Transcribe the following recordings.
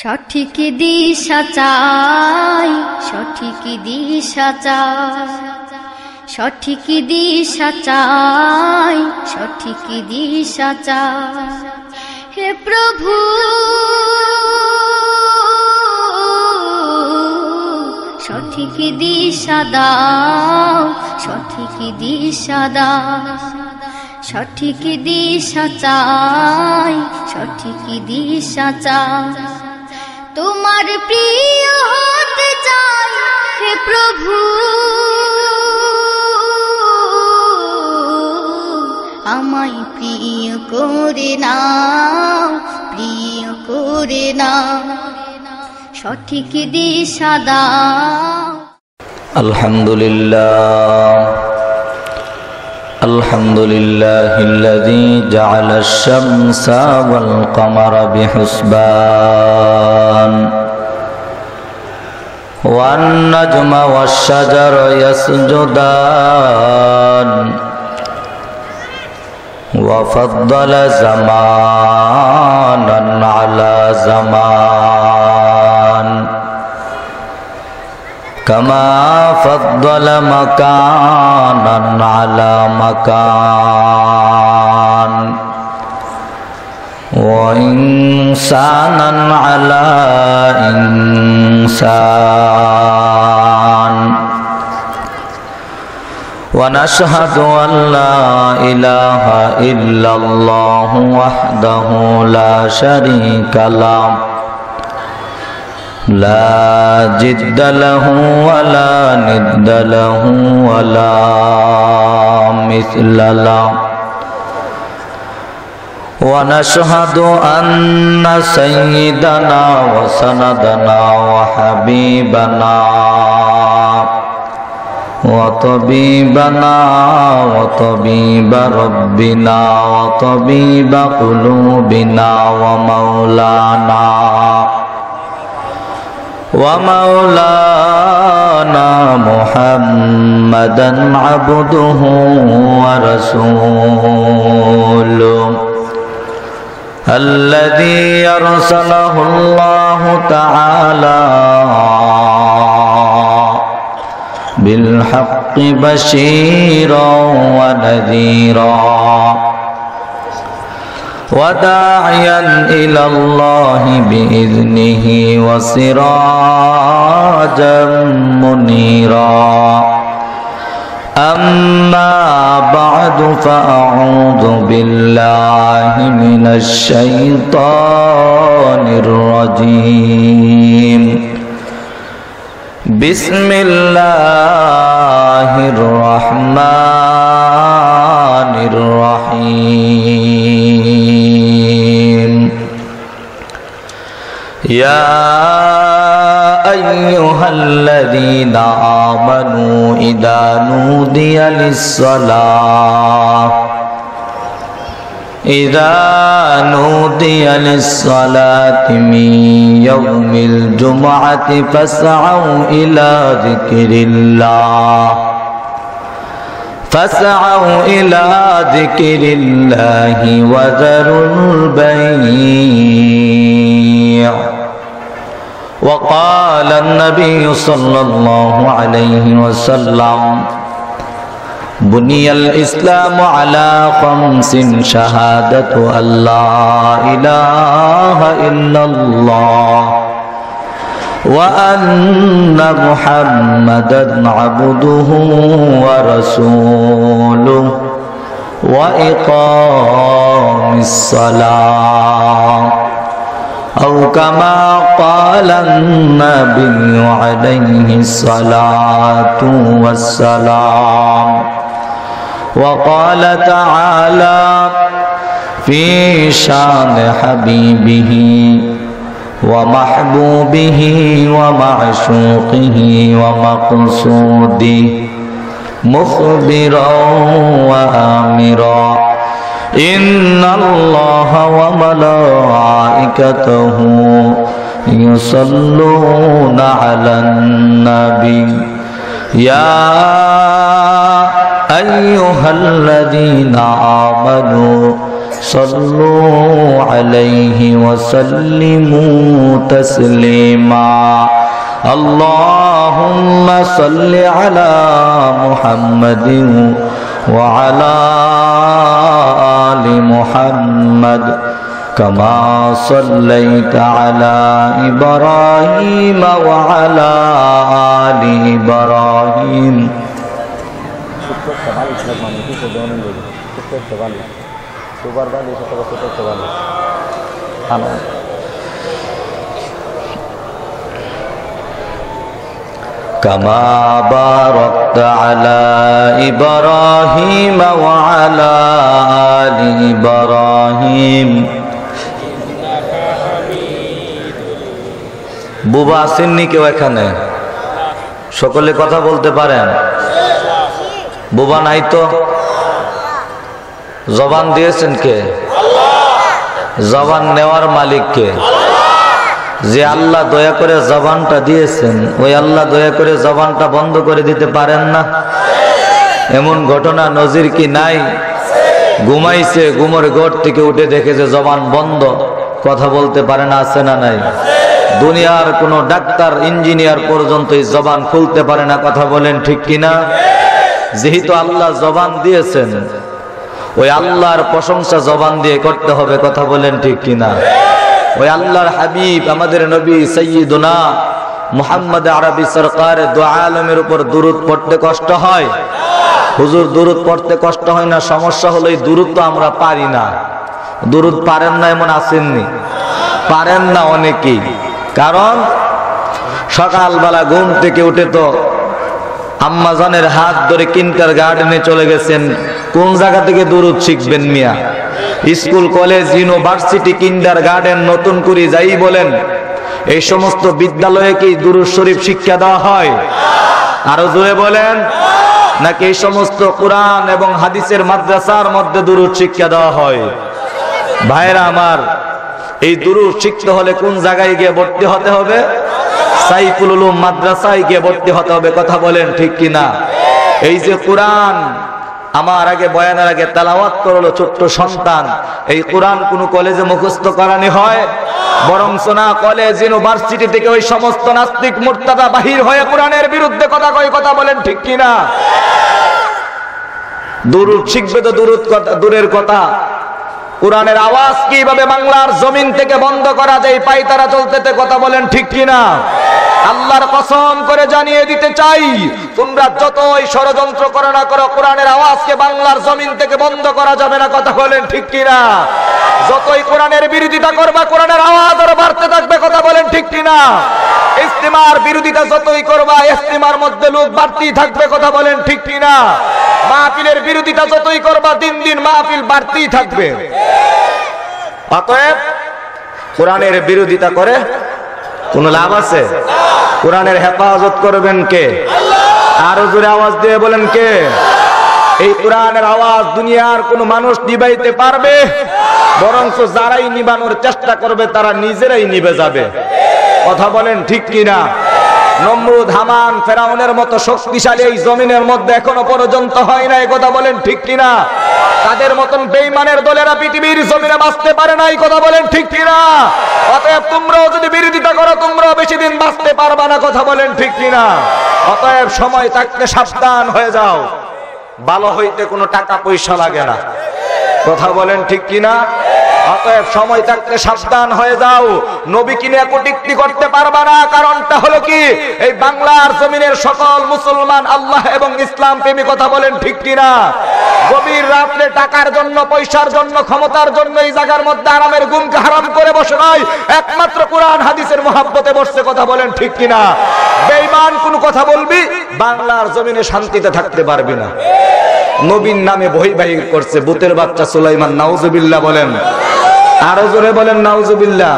সঠিক দিশা চাই, সঠিক দিশা চাই, সঠিক দিশা চাই, সঠিক দিশা চাই। হে প্রভু সঠিক দিশা দাও, সঠিক দিশা দাও, সঠিক দিশা চাই, সঠিক দিশা চাই। তোমার প্রিয় হতে চাই হে প্রভু, আমায় প্রিয় করে নাও, প্রিয় করে নাও, সঠিক দিশা দাও। আলহামদুলিল্লাহ আলহামদুলিল্লাহিল্লাযী জা'আলা আশ-শামসা ওয়াল কামারা বিহুসবান ওয়ান নাজমা ওয়াশ-শাজারা ইয়াসজুদান ওয়া ফাদ্দালা জামানান আলা জামান কামা ফাদ্দালা মাকানান আলা মাকান ওয়া ইনসানান আলা ইনসান ওয়া নাশহাদু আন লা ইলাহা ইল্লাল্লাহু ওয়াহদাহু লা শারীকা লাহু لا جد له ولا ند له ولا مثل له ونشهد أن سيدنا وسندنا وحبيبنا وطبيبنا وطبيب ربنا وطبيب قلوبنا ومولانا ومولانا محمدا عبده ورسوله الذي أرسله الله تعالى بالحق بشيرا ونذيرا وداعيا إلى الله بإذنه وسراجا منيرا أما بعد فأعوذ بالله من الشيطان الرجيم بسم الله الرحمن الرحيم يا أيها الذين آمنوا إذا نودي للصلاة من يوم الجمعة فاسعوا إلى ذكر الله وذروا البيع وقال النبي صلى الله عليه وسلم بني الإسلام على 5 شهادة أن لا إله إلا الله وأن محمدا عبده ورسوله وإقام الصلاة أو كما قال النبي عليه الصلاة والسلام وقال تعالى في شان حبيبه ومحبوبه ومعشوقه ومقصوده مخبرا وآمرا إن الله وملائكته يصلون على النبي يا أيها الذين آمنوا صلوا عليه وسلموا تسليما اللهم صل على محمد وعلى آل محمد كما صليت على إبراهيم وعلى آل إبراهيم كما باركت على إبراهيم وعلى آل إبراهيم বুবা আসেননি কেউ এখানে? সকলে কথা বলতে পারেন? বুবা নাই তো? জবান দিয়েছেন কে? জবান নেওয়ার মালিক কে? যে আল্লাহ দয়া করে জবানটা দিয়েছেন, ওই আল্লাহ দয়া করে জবানটা বন্ধ করে দিতে পারেন না? এমন ঘটনা নজির কি নাই? ঘুমাইছে, ঘুমের ঘর থেকে উঠে দেখে যে জবান বন্ধ, কথা বলতে পারে না, আছে না নাই? দুনিয়ার কোন ডাক্তার ইঞ্জিনিয়ার পর্যন্ত এই জবান খুলতে পারে না, কথা বলেন ঠিক কিনা? যেহেতু আল্লাহ জবান দিয়েছেন, ওই আল্লাহর প্রশংসা জবান দিয়ে করতে হবে, কথা বলেন ঠিক কিনা? ওই আল্লাহর হাবিব আমাদের নবী সাইয়্যিদুনা মুহাম্মদ আরবি সরকার দু আলমের উপর দুরূদ পড়তে কষ্ট হয়? হুজুর দুরূদ পড়তে কষ্ট হয় না, সমস্যা হলো এই দুরূদ তো আমরা পারি না। দুরূদ পারেন না এমন আসেননি? পারেন না অনেকেই, কারণ সকালবেলা ঘুম থেকে উঠে তো আম্মাজানের হাত ধরে কিন্টার গার্ডেনে চলে গেছেন। কোন জায়গা থেকে দুরূদ শিখবেন মিয়া? স্কুল, কলেজ, ইউনিভার্সিটি, কিন্ডার গার্ডেন, নতুন করে যাই বলেন, এই সমস্ত বিদ্যালয়ে কি দুরূদ শরীফ শিক্ষা দেওয়া হয়? আরো জোরে বলেন। নাকি এই সমস্ত কোরআন এবং হাদিসের মাদ্রাসার মধ্যে দুরূদ শিক্ষা দেওয়া হয়? ভাইরা আমার, এই দুরূদ শিখতে হলে কোন জায়গায় গিয়ে ভর্তি হতে হবে? সাইফুল উলুম মাদ্রাসায় গিয়ে ভর্তি হতে হবে, কথা বলেন ঠিক কিনা? এই যে কোরআন আমার আগে বয়ানের আগে তেলাওয়াত করলো ছোট্ট সন্তান, এই কোরআন কোন কলেজে মুখস্থ করানি হয়? বরং না, কলেজ ইউনিভার্সিটি থেকে ওই সমস্ত নাস্তিক মুরতাদা বাহির হয়ে কোরআনের বিরুদ্ধে কথা কয়, কথা বলেন ঠিক কিনা? দুরূদ শিখবে তো দুরূদ দূরের কথা, কোরআনের আওয়াজ কিভাবে বাংলার জমিন থেকে বন্ধ করা যায় পায়তারা চলতেতে, কথা বলেন ঠিক কিনা? আল্লাহর কসম করে জানিয়ে দিতে চাই, তোমরা যতই ষড়যন্ত্র করো না করো, কোরআনের আওয়াজকে বাংলার জমিন থেকে বন্ধ করা যাবে না, কথা বলেন ঠিক কিনা? যতই কোরআনের বিরোধিতা করবা, কোরআনের আওয়াজ আরো বাড়তে থাকবে, কথা বলেন ঠিক কিনা? ইস্তেমার বিরোধিতা যতই করবা, ইস্তেমার মধ্যে লোক বাড়তেই থাকবে, কথা বলেন ঠিক কিনা? মাহফিলের বিরোধিতা যতই করবা, দিন দিন মাহফিল বাড়তেই থাকবে। অতএব কোরআনের বিরোধিতা করে কোন লাভ আছে? কোরআনের হেফাজত করবেন কে? আরো জোরে আওয়াজ দিয়ে বলেন কে? এই কোরআনের আওয়াজ দুনিয়ার কোন মানুষ নিভাইতে পারবে? বরঞ্চ যারাই নিবানোর চেষ্টা করবে তারা নিজেরাই নিভে যাবে, কথা বলেন ঠিক কিনা? নমরুদ, হামান, ফেরাউনের মতো শক্তিশালী এই জমিনের মধ্যে এখনো পর্যন্ত হয় নাই, কথা বলেন ঠিক কিনা? তাদের মতন বেঈমানের দলেরা পৃথিবীর জমিনে বাঁচতে পারে নাই, কথা বলেন ঠিক কিনা? অতএব তোমরাও যদি বিরোধিতা করো, তোমরাও বেশি দিন বাঁচতে পারবা না, কথা বলেন ঠিক কিনা? অতএব সময় থাকতে সাবধান হয়ে যাও। ভালো হইতে কোনো টাকা পয়সা লাগে না, কথা বলেন ঠিক কিনা? অতএব সময় থাকতে সাবধান হয়ে যাও। নবীকে নিয়ে কটূক্তি করতে পারবা না, কারণটা হলো কি, এই বাংলার জমিনের সকল মুসলমান আল্লাহ এবং ইসলাম প্রেমী, কথা বলেন ঠিক কিনা? গভীর রাত্রে টাকার জন্য, পয়সার জন্য, ক্ষমতার জন্য এই জায়গার মধ্যে আরামের ঘুমকে হারাম করে বসে নাই, একমাত্র কোরআন হাদিসের মহব্বতে বসছে, কথা বলেন ঠিক কিনা? বেঈমান কোন কথা বলবি, বাংলার জমিনে শান্তিতে থাকতে পারবি না। নবীর নামে বহিবাহির করছে ভূতের বাচ্চা সুলাইমান, নাউজুবিল্লাহ বলেন, আরো জোরে বলেন নাউজুবিল্লাহ।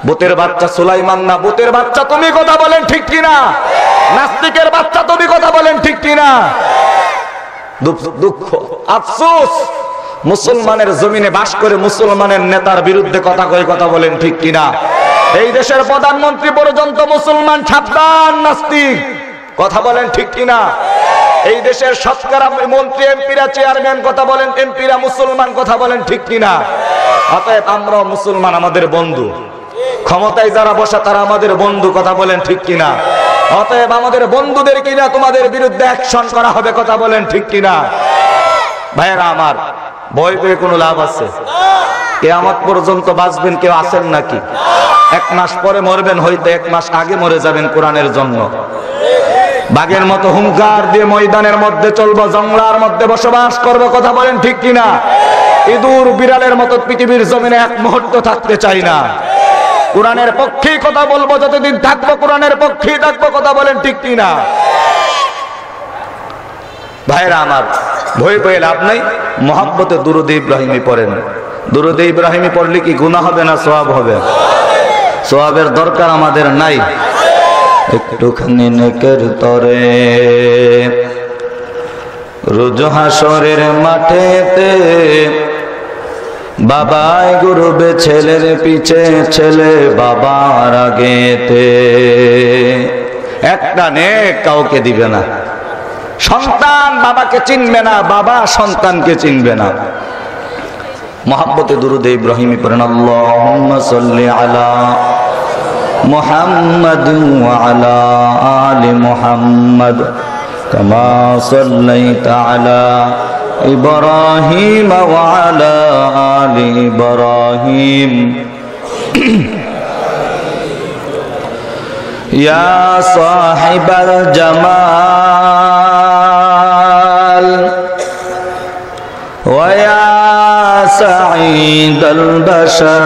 ভূতের বাচ্চা সুলাইমান না, ভূতের বাচ্চা তুমি, কথা বলেন ঠিক কিনা? নাস্তিকের বাচ্চা তুমি, কথা বলেন ঠিক কিনা? দুঃখ, আফসোস, মুসলমানের জমিনে বাস করে মুসলমানের নেতার বিরুদ্ধে কথা কয়, কথা বলেন ঠিক কিনা? এই দেশের প্রধানমন্ত্রী পর্যন্ত মুসলমান, সাবধান নাস্তিক, কথা বলেন ঠিক কিনা? এই দেশের শতকরা মন্ত্রী এমপিরা চেয়ারম্যান কথা বলেন, এমপিরা মুসলমান কথা বলেন, ঠিক কিনা? অতএব আমরাও মুসলমান, আমাদের বন্ধু। ক্ষমতায় যারা বসা তারা আমাদের বন্ধু, কথা বলেন ঠিক কিনা? অতএব আমাদের বন্ধুদের কিনা তোমাদের বিরুদ্ধে অ্যাকশন করা হবে, কথা বলেন ঠিক কিনা? ভাইয়েরা আমার, ভয় পেয়ে কোনো লাভ আছে? কিয়ামত পর্যন্ত বাঁচবেন কেউ আছেন নাকি? 1 মাস পরে মরবেন, হয়তো 1 মাস আগে মরে যাবেন কোরআনের জন্য। বাঘের মতো হুঙ্কার দিয়ে ময়দানের মধ্যে চলবো, জঙ্গলার মধ্যে বসবাস করবো, কথা বলেন ঠিক কিনা? ইঁদুর বিড়ালের মতো পৃথিবীর জমিনে 1 মুহূর্ত থাকতে চাই না। কোরআনের পক্ষেই কথা বলবো, যতদিন থাকবো কোরআনের পক্ষেই থাকবো, কথা বলেন ঠিক কিনা? ভাইরা আমার, ভয় পেয়ে লাভ নাই। মোহাব্বতে দুরূদে ইব্রাহিমী পড়েন। দুরূদে ইব্রাহিমী পড়লে কি গুনাহ হবে না সওয়াব হবে? সওয়াবের দরকার আমাদের নাই। একটুখানি নেকের তরে রোজ হাসরের মাঠেতে বাবাই গুরুবে ছেলের পিছে, ছেলে বাবার আগেতে। একটা নেক কাউকে দিবে না। সন্তান বাবাকে চিনবে না, বাবা সন্তানকে চিনবে না। মোহাব্বতে দুরূদে ইব্রাহিমী পড়েন। আল্লাহুম্মা সাল্লি আলা মুহাম্মাদ ওয়া আলা আলি মুহাম্মাদ কামা সাল্লাইতা আলা ইব্রাহিম ওয়া আলা আলি ইব্রাহিম ইয়া সাহিবাল জামাল ওয়া ইয়া সাঈদাল বাশার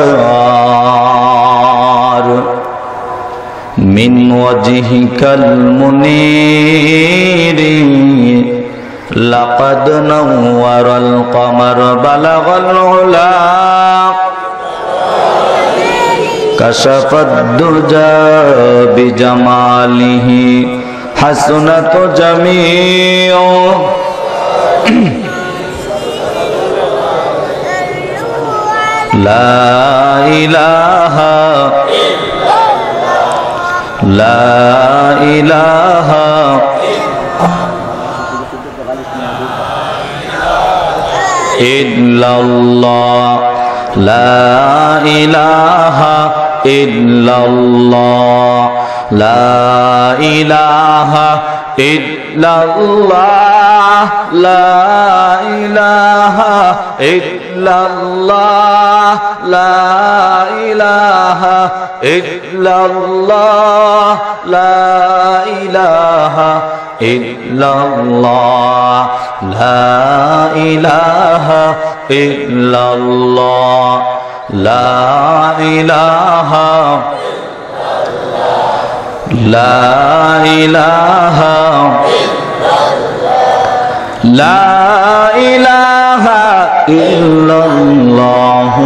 মিন ওয়াজহিকাল মুনীর লাকাদ নাওয়ারাল কমার বালাগাল উলা কাশাফাদ দুজা বিজামালিহি হাসনাত জামিউ লা ইলাহা লা ইলাহা ইল্লাল্লাহ লা ইলাহা ইল্লাল্লাহ লা ইলাহা ইল্লাল্লাহ লা ইলাহা ইল্লাল্লাহ লা ইলাহা ইল্লাল্লাহ লা ইলাহা ইল্লাল্লাহ লা ইলাহা ইল্লাল্লাহ লা ইলাহা লা ইলাহা লা ইলাহা ইল্লাল্লাহু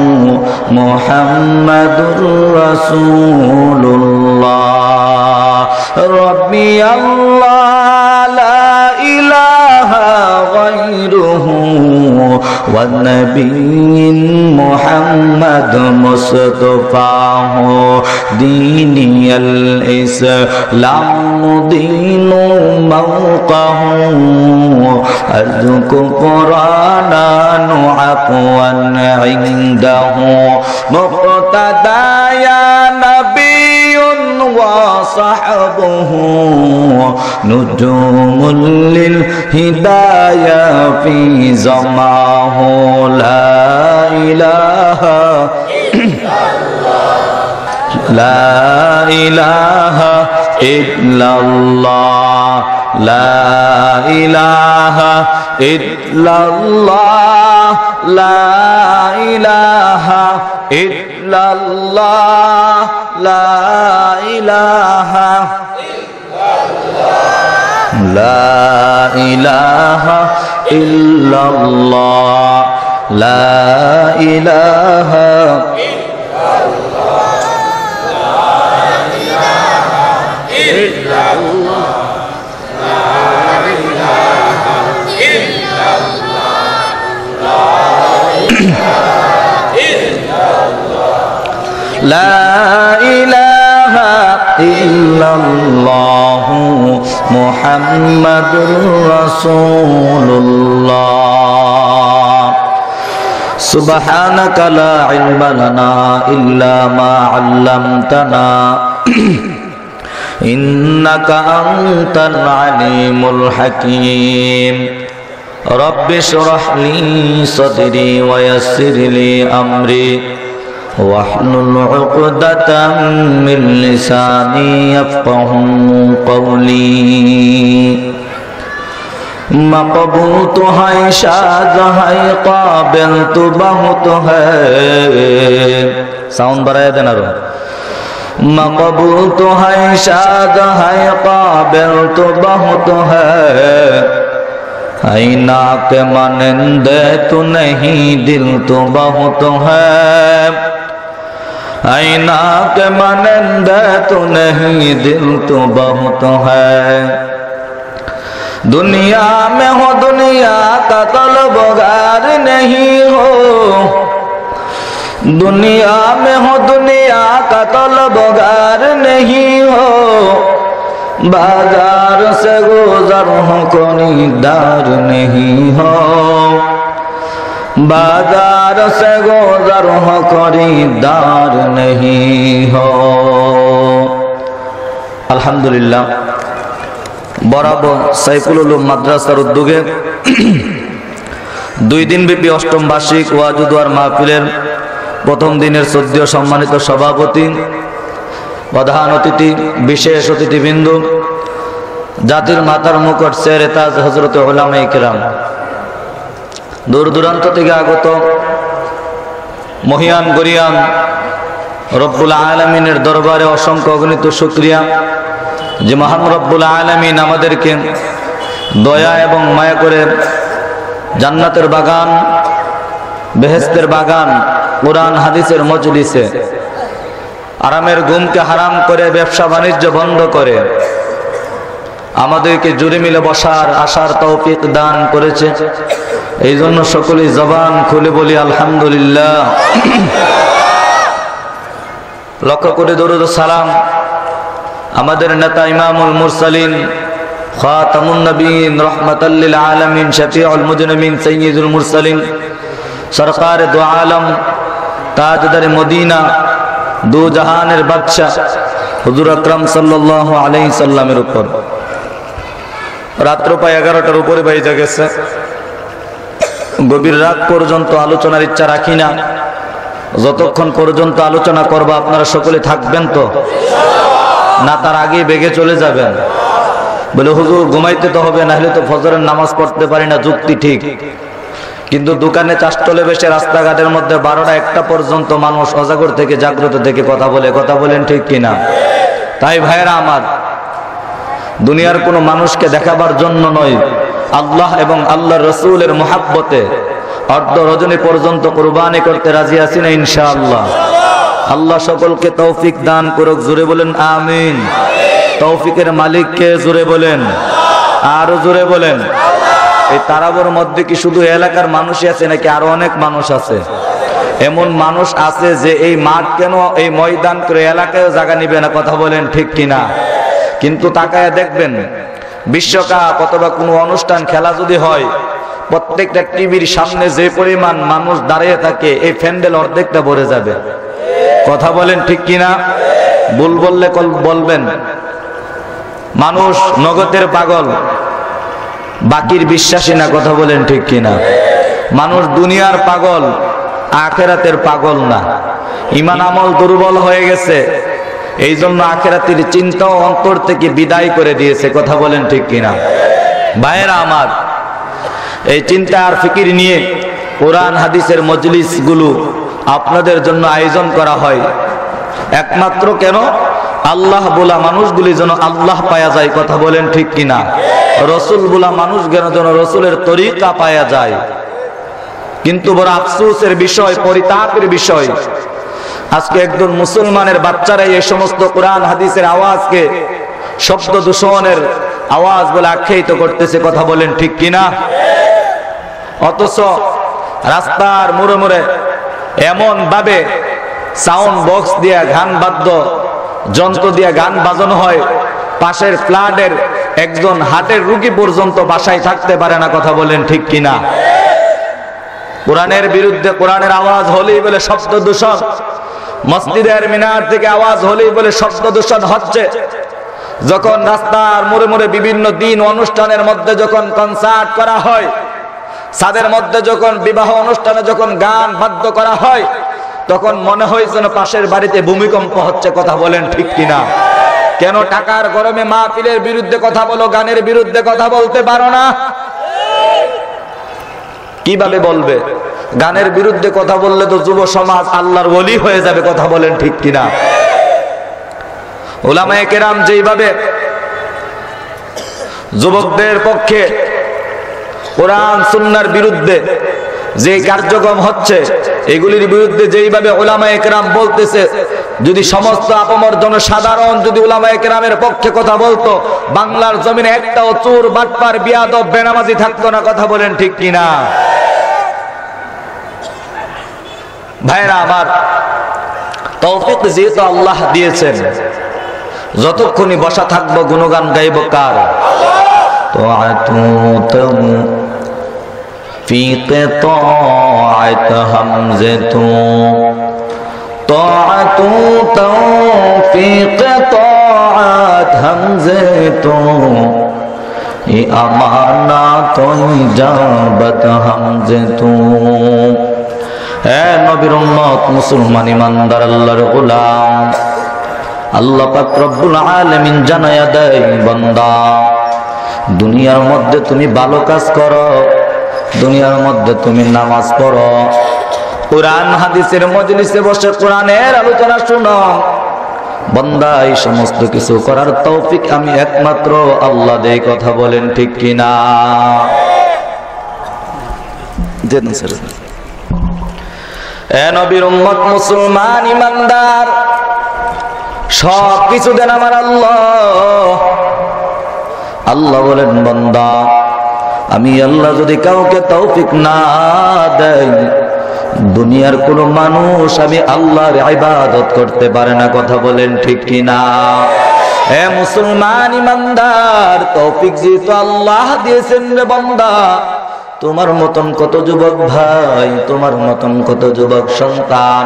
মুহাম্মাদুর রাসূলুল্লাহ রাব্বি আল্লাহ লা ইলাহা গায়রুহু ওয়া নাবিয়্যিন মুহাম্মাদ মুস্তাফাহু দীনিয়াল ইসলাম দীনু মাওকাহু আযকু কুরআনান আফওয়ান ইনদাহু মুক্তাদায়া নাবিয়্যুন ওয়া সাহবুহু নুজুমুল লিল হিদায়া ফি জামাহু লা ইলাহা লা ইলাহা ইল্লাল্লাহ লা ইলাহা ইল্লাল্লাহ লা ইলাহা ইল্লাল্লাহ লা ইলাহা লা ইলাহা ইল্লাল্লাহ লা ইলাহা لا إله إلا الله মুহাম্মাদুর রাসূলুল্লাহ। সুবহানাকা লা ইলমা লানা ইল্লা মা 'আল্লামতানা ইন্নাকা আনতাল আলিমুল হাকীম। রব্বি ইশরাহ লি সাদরি ওয়া ইয়াসসির লি আমরি واحلل عقدة من لساني يفقهوا قولي। مقبول تو ہے شاد ہے قابل تو بہت ہے، ساؤنڈ بڑھائے دینا رو۔ مقبول تو ہے شاد ہے قابل تو بہت ہے، آئینہ کے مانندے تو نہیں دل تو بہت ہے، آئینہ کے مانندے تو نہیں دل تو بہت ہے۔ دنیا میں ہو دنیا کا طلبگار نہیں ہو، دنیا میں ہو دنیا کا طلبگار نہیں ہو، بازار سے گزر ہو خریدار نہیں ہو، بازار سے گزر ہو خریدار نہیں ہو۔ আলহামদুলিল্লাহ, বরাবর সাইফুল উলুম মাদ্রাসার উদ্যোগে 2 দিনব্যাপী অষ্টম বার্ষিক ওয়াজ ও দোয়ার মাহফিলের প্রথম দিনের শ্রদ্ধেয় সম্মানিত সভাপতি, প্রধান অতিথি, বিশেষ অতিথিবৃন্দ, জাতির মাতার মুকুট শেরে তাজ হযরত উলামায়ে কেরাম, দূর দূরান্ত থেকে আগত মহিয়ান গরিয়ান রব্বুল আলামিনের দরবারে অসংখ্য অগণিত শুকরিয়া যে মহান রব্বুল আলামিন আমাদেরকে দয়া এবং মায়া করে জান্নাতের বাগান, বেহেশতের বাগান, কোরআন হাদিসের মজলিসে আরামের ঘুমকে হারাম করে, ব্যবসা বাণিজ্য বন্ধ করে আমাদেরকে জুড়ে মিলে বসার আশার তৌফিক দান করেছে। এই জন্য সকলেই জবান খুলে বলি আলহামদুলিল্লাহ। লক্ষ্য করে দরুদ ও সালাম আমাদের নেতা ইমামুল মুরসালিন, খাতামুন নবীন, রহমাতাল লিল আলামিন, শফিউল মুজরিমিন, সাইয়্যিদুল মুরসালিন, সরকারে দু আলম, তাজদার মদিনা, দু জাহানের বাদশা হুজুর আকরাম সাল্লাল্লাহু আলাইহি সাল্লামের উপর। রাত্র প্রায় 11টার উপরে বেজে গেছে। গভীর রাত পর্যন্ত আলোচনার ইচ্ছা রাখি না। যতক্ষণ পর্যন্ত আলোচনা করব আপনারা সকলে থাকবেন তো না? তার আগে বেগে চলে যাবেন? বলে হুজুর ঘুমাইতে তো হবে, না হলে তো ফজরের নামাজ পড়তে পারি না। যুক্তি ঠিক, কিন্তু দোকানে চাষতলে বসে রাস্তাঘাটের মধ্যে 12টা-1টা পর্যন্ত মানুষ অজাগর থেকে জাগ্রত থেকে কথা বলে। কথা বলেন ঠিক কিনা? তাই ভাইয়েরা আমার, দুনিয়ার কোনো মানুষকে দেখাবার জন্য নয়, আল্লাহ এবং আল্লাহর রাসূলের মুহাব্বতে অর্ধ রজনী পর্যন্ত কুরবানি করতে রাজি আছি না ইনশাআল্লাহ? আল্লাহ সকলকে তৌফিক দান করুক। জোরে বলেন আমিন। তৌফিকের মালিককে জোরে বলেন, আরো জোরে বলেন। এই তারাবর মধ্যে কি শুধু এলাকার মানুষই আছে নাকি আরো অনেক মানুষ আছে? এমন মানুষ আছে যে এই মাঠ কেন, এই ময়দান করে এলাকায় জায়গা নিবে না। কথা বলেন ঠিক কিনা? কিন্তু তাকায় দেখবেন, বিশ্বকাপ অথবা কোনো অনুষ্ঠান, খেলা যদি হয়, প্রত্যেকটা টিভির সামনে যে পরিমাণ মানুষ দাঁড়িয়ে থাকে, এই প্যান্ডেল অর্ধেকটা ভরে যাবে। কথা বলেন ঠিক কিনা? ভুল বললে বলবেন। মানুষ নগদের পাগল, বাকির বিশ্বাসী না। কথা বলেন ঠিক কিনা? মানুষ দুনিয়ার পাগল, আখেরাতের পাগল না। ঈমান আমল দুর্বল হয়ে গেছে, এই জন্য আখেরাতের চিন্তাও অন্তর থেকে বিদায় করে দিয়েছে। কথা বলেন ঠিক কিনা? ভাইয়েরা আমার, এই চিন্তা আর ফিকির নিয়ে কোরআন হাদিসের মজলিস গুলো আপনাদের জন্য আয়োজন করা হয় একমাত্র কেন? আল্লাহ বলা মানুষগুলি যেন আল্লাহ পাওয়া যায়। কথা বলেন ঠিক কিনা? রসুল বলা মানুষ যেন রসুলের তরিকা পাওয়া যায়। কিন্তু বড় আফসোসের বিষয়, পরিতাপের বিষয়, আজকে একজন মুসলমানের বাচ্চারাই এই সমস্ত কোরআন হাদিসের আওয়াজকে শব্দ দূষণের আওয়াজ বলে আখ্যায়িত করতেছে। কথা বলেন ঠিক কিনা? অথচ রাস্তার মোড়ে মোড়ে এমন ভাবে সাউন্ড বক্স দিয়ে, গান বাদ্য যন্ত্র দিয়ে গান বাজানো হয়, পাশের ফ্ল্যাটের একজন হার্টের রোগী পর্যন্ত বাসায় থাকতে পারে না, কথা বলেন ঠিক কিনা? কোরআনের বিরুদ্ধে কোরআনের আওয়াজ হলেই বলে শব্দ দূষণ, মসজিদের মিনার থেকে আওয়াজ হলেই বলে শব্দ দূষণ হচ্ছে। যখন রাস্তার মোড়ে মোড়ে বিভিন্ন দিন অনুষ্ঠানের মধ্যে যখন কনসার্ট করা হয়, ছাদের মধ্যে যখন বিবাহ অনুষ্ঠানে যখন গান বাদ্য করা হয়, তখন মনে হয় যেন পাশের বাড়িতে ভূমিকম্প হচ্ছে, কথা বলেন ঠিক কিনা? কেন টাকার গরমে মাহফিলের বিরুদ্ধে কথা বলো, গানের বিরুদ্ধে কথা বলতে পারো না? কিভাবে বলবে? গানের বিরুদ্ধে কথা বললে তো যুব সমাজ আল্লাহর ওলি হয়ে যাবে, কথা বলেন ঠিক কিনা? উলামায়ে কেরাম যেইভাবে যুবকদের পক্ষে কোরআন সুন্নাহর বিরুদ্ধে যে কার্যক্রম হচ্ছে, এগুলির বিরুদ্ধে যেইভাবে উলামায়ে কেরাম বলতেছে, যদি সমস্ত আপামর জনসাধারণ যদি উলামায়ে কেরামের পক্ষে কথা বলতো, বাংলার জমিনে একটাও চোর বাটপার বিয়াদব বেনামাজি থাকতো না, কথা বলেন ঠিক কিনা? ভাইরা আমার, তৌফিক যেহেতু আল্লাহ দিয়েছেন, যতক্ষণই বসা থাকবো গুণগান গাইব কার? في قطاعة همزة طاعة في قطاعة همزة أمانة إجابة همزة নবীর উম্মত মুসলমান ইমানদার আল্লাহর গোলাম, আল্লাহ পাক রব্বুল আলামিন জানায়া দেয়, বান্দা দুনিয়ার মধ্যে তুমি ভালো কাজ করো, দুনিয়ার মধ্যে তুমি নামাজ পড়ো, কোরআন হাদিসের মজলিসে বসে কোরআনের আলোচনা শুনো, বান্দা এই সমস্ত কিছু করার তৌফিক আমি একমাত্র আল্লাহ দেই, কথা বলেন ঠিক কিনা? নবীর উম্মত মুসলমান ইমানদার, সব কিছু দেন আমার আল্লাহ। আল্লাহ বলেন, বান্দা আমি আল্লাহ যদি কাউকে তৌফিক না দেই, দুনিয়ার কোন মানুষ আমি আল্লাহর ইবাদত করতে পারে না, কথা বলেন ঠিক কিনা? হে মুসলমান ইমানদার, তৌফিক যেহেতু আল্লাহ দিয়েছেন রে বান্দা, তোমার মতন কত যুবক ভাই, তোমার মতন কত যুবক সন্তান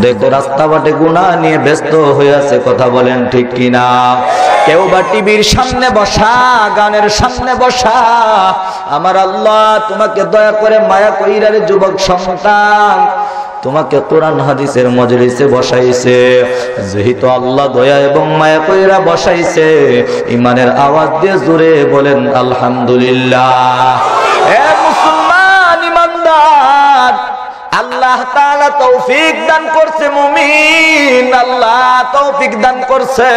দেখো রাস্তা বাটে গুনাহ নিয়ে ব্যস্ত হয়ে আছে, কথা বলেন ঠিক কিনা? কেউ বা টিভির সামনে বসা, গানের সামনে বসা। আমার আল্লাহ তোমাকে দয়া করে মায়া কইরা রে যুবক সন্তান, তোমাকে কোরআন হাদিসের মজলিসে বসাইছে, যেহেতু আল্লাহ দয়া এবং মায়া কইরা বসাইছে, ইমানের আওয়াজ দিয়ে জোরে বলেন আলহামদুলিল্লাহ। হে মুসলমান ইমানদার, আল্লাহ তাআলা তৌফিক দান করছে মুমিন, আল্লাহ তৌফিক দান করছে।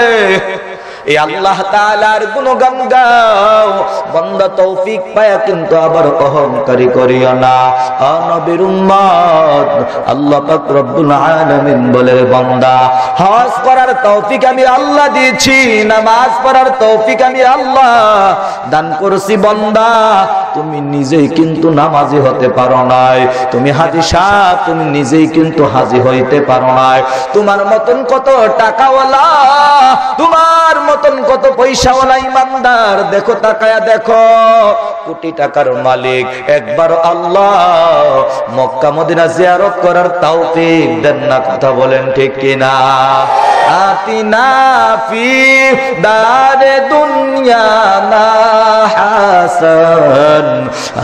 এই আল্লাহ তাআলার গুণগান গাও বান্দা, তৌফিক পায়া কিন্তু আবার অহংকারী করিও না। নবীর উম্মত, আল্লাহ পাক রব্বুল আলামিন বলে, বান্দা হজ করার তৌফিক আমি আল্লাহ দিয়েছি, নামাজ পড়ার তৌফিক আমি আল্লাহ দান করছি। বান্দা তুমি নিজেই কিন্তু নামাজি হতে পারো নাই, তুমি হাজী সাহেব তুমি নিজেই কিন্তু হাজী হইতে পারো নাই। তোমার মতন কত টাকাওয়ালা, তোমার মতন কত পয়সাওয়ালা ইমানদার, দেখো তাকায়া দেখো, কোটি টাকার মালিক, একবার আল্লাহ মক্কা মদিনা জিয়ারত করার তৌফিক দেন না, কথা বলেন ঠিক কিনা? আতিনা ফি দারে দুনিয়া না হাসান,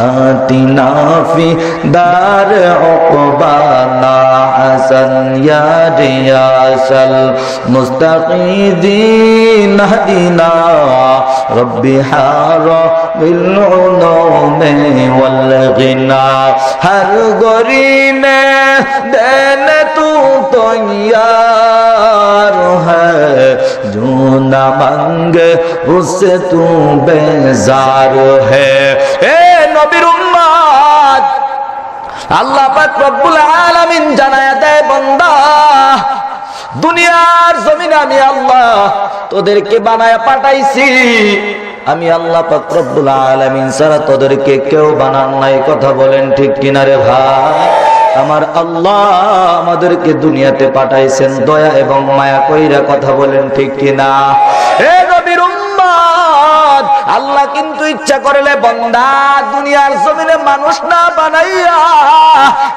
আতিনা ফি দারে উকবা না হাসান, ইয়া রিয়াসাল মুস্তাকিদিন হাদিনা রব্বি হারা বিল উলুমি ওয়াল গিনা, হর গরি মে দেন তু তো यार है, जो न मांगे उससे तू बेजार है। ए नबीर उम्मत, আল্লাহ পাক রব্বুল আলামিন জানায়া দেয়, বান্দা দুনিয়ার জমিনে আমি আল্লাহ তোদেরকে বানায়া পাঠাইছি, আমি আল্লাহ পাক রব্বুল আলামিন ছাড়া তোদেরকে কেউ বানান নাই, কথা বলেন ঠিক কিনা রে ভাই? আমার আল্লাহ আমাদেরকে দুনিয়াতে পাঠাইছেন দয়া এবং মায়া কইরা, কথা বলেন ঠিক কিনা? হে নবীর উম্মত, নিয়ামত আল্লাহ কিন্তু ইচ্ছা করলে বান্দা দুনিয়ার জমিনে মানুষ না বানাইয়া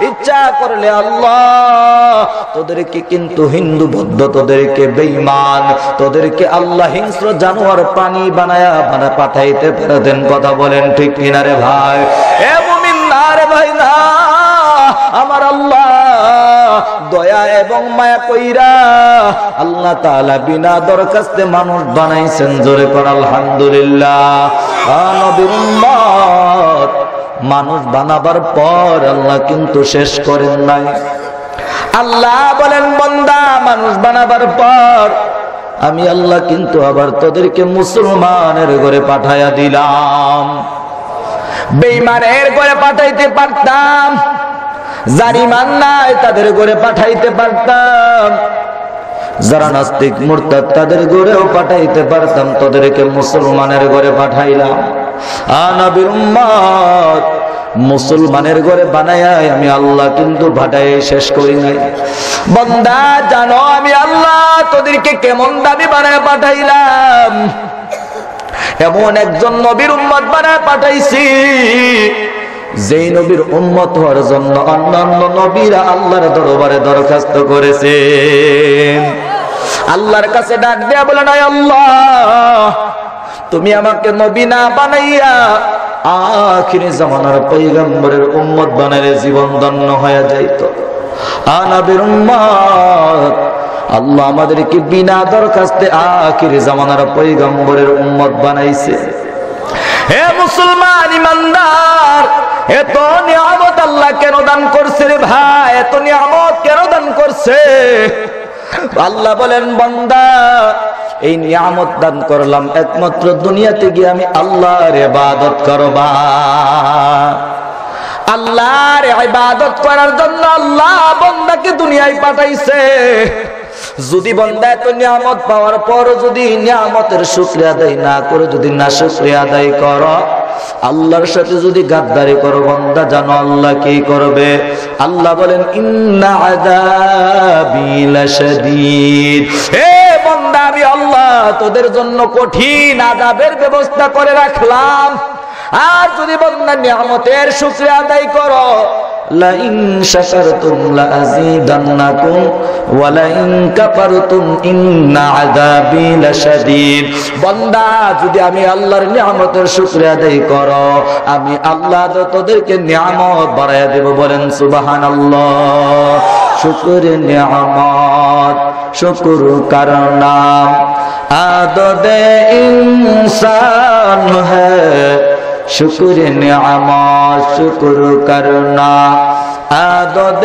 ইচ্ছা করলে আল্লাহ তোদেরকে কিন্তু হিন্দু বৌদ্ধ তোদেরকে বেঈমান তোদেরকে আল্লাহ হিংস্র জানোয়ার প্রাণী বানায়া পাঠাইতে পারতেন। কথা বলেন ঠিক কিনা রে ভাই? এ মুমিন না রে ভাই না, আমার আল্লাহ দয়া এবং মায়া কইরা আল্লাহ তাআলা বিনা দরখাস্তে মানুষ বানাইছেন। জোরে কর আলহামদুলিল্লাহ। নবীর উম্মত মানুষ বানাবার পর আল্লাহ কিন্তু শেষ করেন নাই। আল্লাহ বলেন বান্দা মানুষ বানাবার পর আমি আল্লাহ কিন্তু আবার তোদেরকে মুসলমানের ঘরে পাঠাইয়া দিলাম। বেঈমানের ঘরে পাঠাইতে পারতাম, যার ঈমান নাই তাদের ঘরে পাঠাইতে পারতাম, যারা নাস্তিক মুরতাদ তাদের ঘরেও পাঠাইতে পারতাম, তোদেরকে মুসলমানের ঘরে পাঠাইলাম। নবীর উম্মত মুসলমানের ঘরে বানায় আমি আল্লাহ কিন্তু পাঠাই শেষ করি নাই। বান্দা জানো আমি আল্লাহ তোদেরকে কেমন দামি বানায় পাঠাইলাম? এমন একজন নবীর উম্মত বানায় পাঠাইছি যেই নবীর উম্মত হওয়ার জন্য অন্যান্য নবীরা আল্লাহর দরবারে দরখাস্ত করেছেন। আল্লাহর কাছে ডাক দেয়া বলেন, আল্লাহ তুমি আমাকে নবী না বানাইয়া আখিরি জামানার পয়গম্বরের উম্মত বানাইলে জীবন ধন্য হয়ে যাইত। নবীর উম্মত আল্লাহ আমাদেরকে বিনা দরখাস্তে আখিরি জামানার পয়গম্বরের উম্মত বানাইছে। হে মুসলমান ইমানদার, এত নিয়ামত আল্লাহ কেন দান করছে রে ভাই? এত নিয়ামত কেন দান করছে? আল্লাহ বলেন বান্দা এই নিয়ামত দান করলাম একমাত্র দুনিয়াতে গিয়ে আমি আল্লাহর ইবাদত করবা। আল্লাহর ইবাদত করার জন্য আল্লাহ বান্দাকে দুনিয়ায় পাঠাইছে। যদি বান্দা এত নিয়ামত পাওয়ার পর যদি নিয়ামতের শুকরিয়া আদায় না করে যদি না শুকরিয়া আদায় করো, আল্লাহর সাথে যদি গাদ্দারি করো, বান্দা জানো আল্লাহ কি করবে? আল্লাহ বলেন ইন্না আযাবি লাশাদীদ। হে বান্দা আমি আল্লাহ তোদের জন্য কঠিন আযাবের ব্যবস্থা করে রাখলাম। আর যদি বান্দা নিয়ামতের শুকরিয়া আদায় করো, লাইন শাকারতুম লাযীদান্নাকুম ওয়া লাইন কাফারতুম ইন্না আযাবি লাশাদীদ। বান্দা যদি আমি আল্লাহর নিয়ামতের শুকরিয়া আদায় করো, আমি আল্লাহ তোদেরকে নিয়ামত বাড়ায়া দেব। বলেন সুবহানাল্লাহ। শুকর নিয়ামত শুকর করনা আদদে ইনসান হ্যায়, शुक्र नियामत शुक्र करना आदत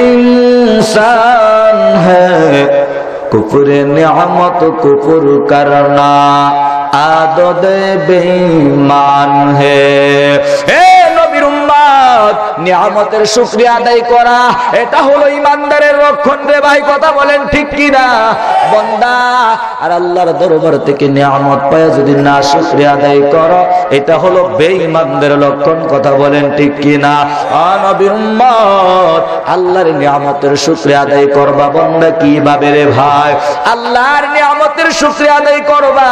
इंसान है, कुफर नियामत कुफर करना आदत बेईमान है। নিয়ামতের শুকরিয়া আদায় করা এটা হলো ইমানদারের লক্ষণ রে ভাই। কথা বলেন ঠিক কিনা? বান্দা আর আল্লাহর দরবার থেকে নিয়ামত পায় যদি না শুকরিয়া আদায় করো, এটা হলো বেঈমানদের লক্ষণ। কথা বলেন ঠিক কিনা? নবীর উম্মত আল্লাহর নিয়ামতের শুকরিয়া আদায় করবা বান্দা কিভাবে রে ভাই? আল্লাহর নিয়ামতের শুকরিয়া আদায় করবা